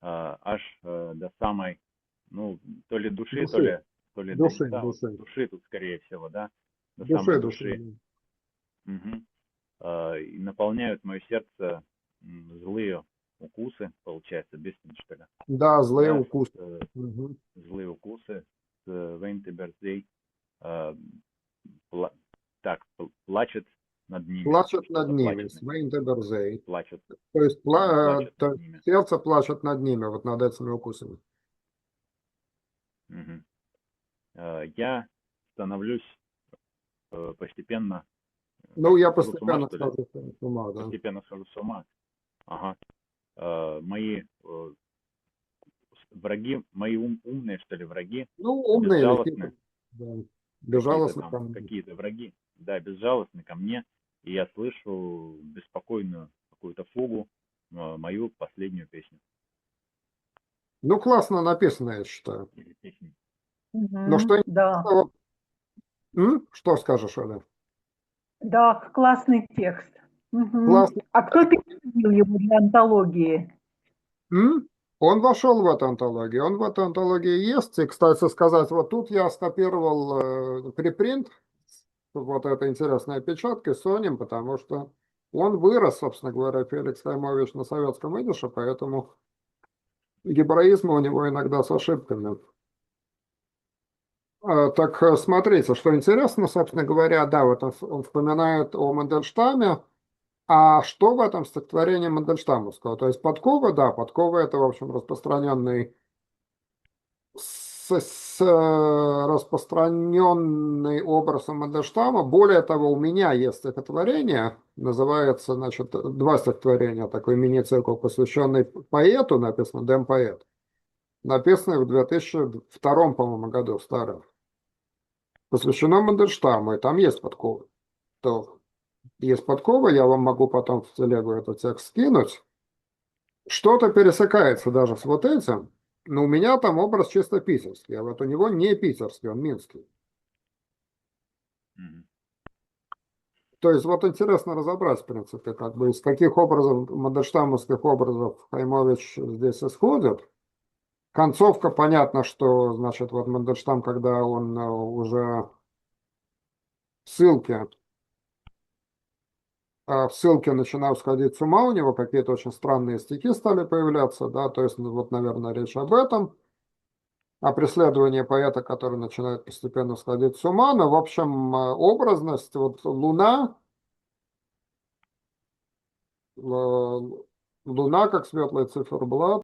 аж до самой, ну, то ли души, Души. то ли Души, да, души. вот души тут, скорее всего, да, до Души, самой души. души. Угу. И наполняют мое сердце злые укусы, получается, бесстыдно, что ли. Да, злые Да, укусы. Угу. Злые укусы с Вейнтеберзей. Так, плачет над ними. Плачет Что над за ними, плачет? Свейнтеберзей. Плачет. То есть Плачет то над есть ними. сердце плачет над ними, вот над этими укусами. Мгм. Я становлюсь постепенно. Ну, я схожу с ума, постепенно что ли? схожу с ума, да. Постепенно схожу с ума. Ага. Мои враги, мои умные, что ли, враги, Ну, умные или безжалостные, да. какие-то Безжалостно ко там, мне. какие-то враги, да, безжалостны ко мне, и я слышу беспокойную какую-то фугу, мою последнюю песню. Ну, классно написано, я считаю. Или песню. Но что Да, интересно, что скажешь, Оля? да, классный текст. Мгм. Классно. А кто переводил его для антологии? Он вошел в эту антологию, он в этой антологии есть. И, кстати сказать, вот тут я скопировал припринт вот этой интересной опечатки Сонем, потому что он вырос, собственно говоря, Феликс Хаймович на советском идише, поэтому гебраизмы у него иногда с ошибками. Так смотрите, что интересно, собственно говоря, да, вот он вспоминает о Мандельштаме, а что в этом стихотворении Мандельштамовского? То есть подкова, да, подкова это, в общем, распространенный распространенный образ Мандельштама. Более того, у меня есть стихотворение, называется, значит, два стихотворения, такой мини-цикл, посвященный поэту, написано «Дем поэт», написанный в 2002, по-моему, году, старый, посвящено Мандельштаму, и там есть подкова. То есть подкова, я вам могу потом в телегу этот текст скинуть. Что-то пересекается даже с вот этим, но у меня там образ чисто питерский, а вот у него не питерский, он минский. Мгм. То есть вот интересно разобрать, в принципе, как бы из каких образов, мандельштамовских образов Хаймович здесь исходит. Концовка, понятно, что, значит, вот Мандельштам, когда он уже в ссылке начинал сходить с ума, у него какие-то очень странные стихи стали появляться, да, то есть, ну, вот, наверное, речь об этом. О преследовании поэта, который начинает постепенно сходить с ума, но, в общем, образность, вот Луна, как светлый циферблат,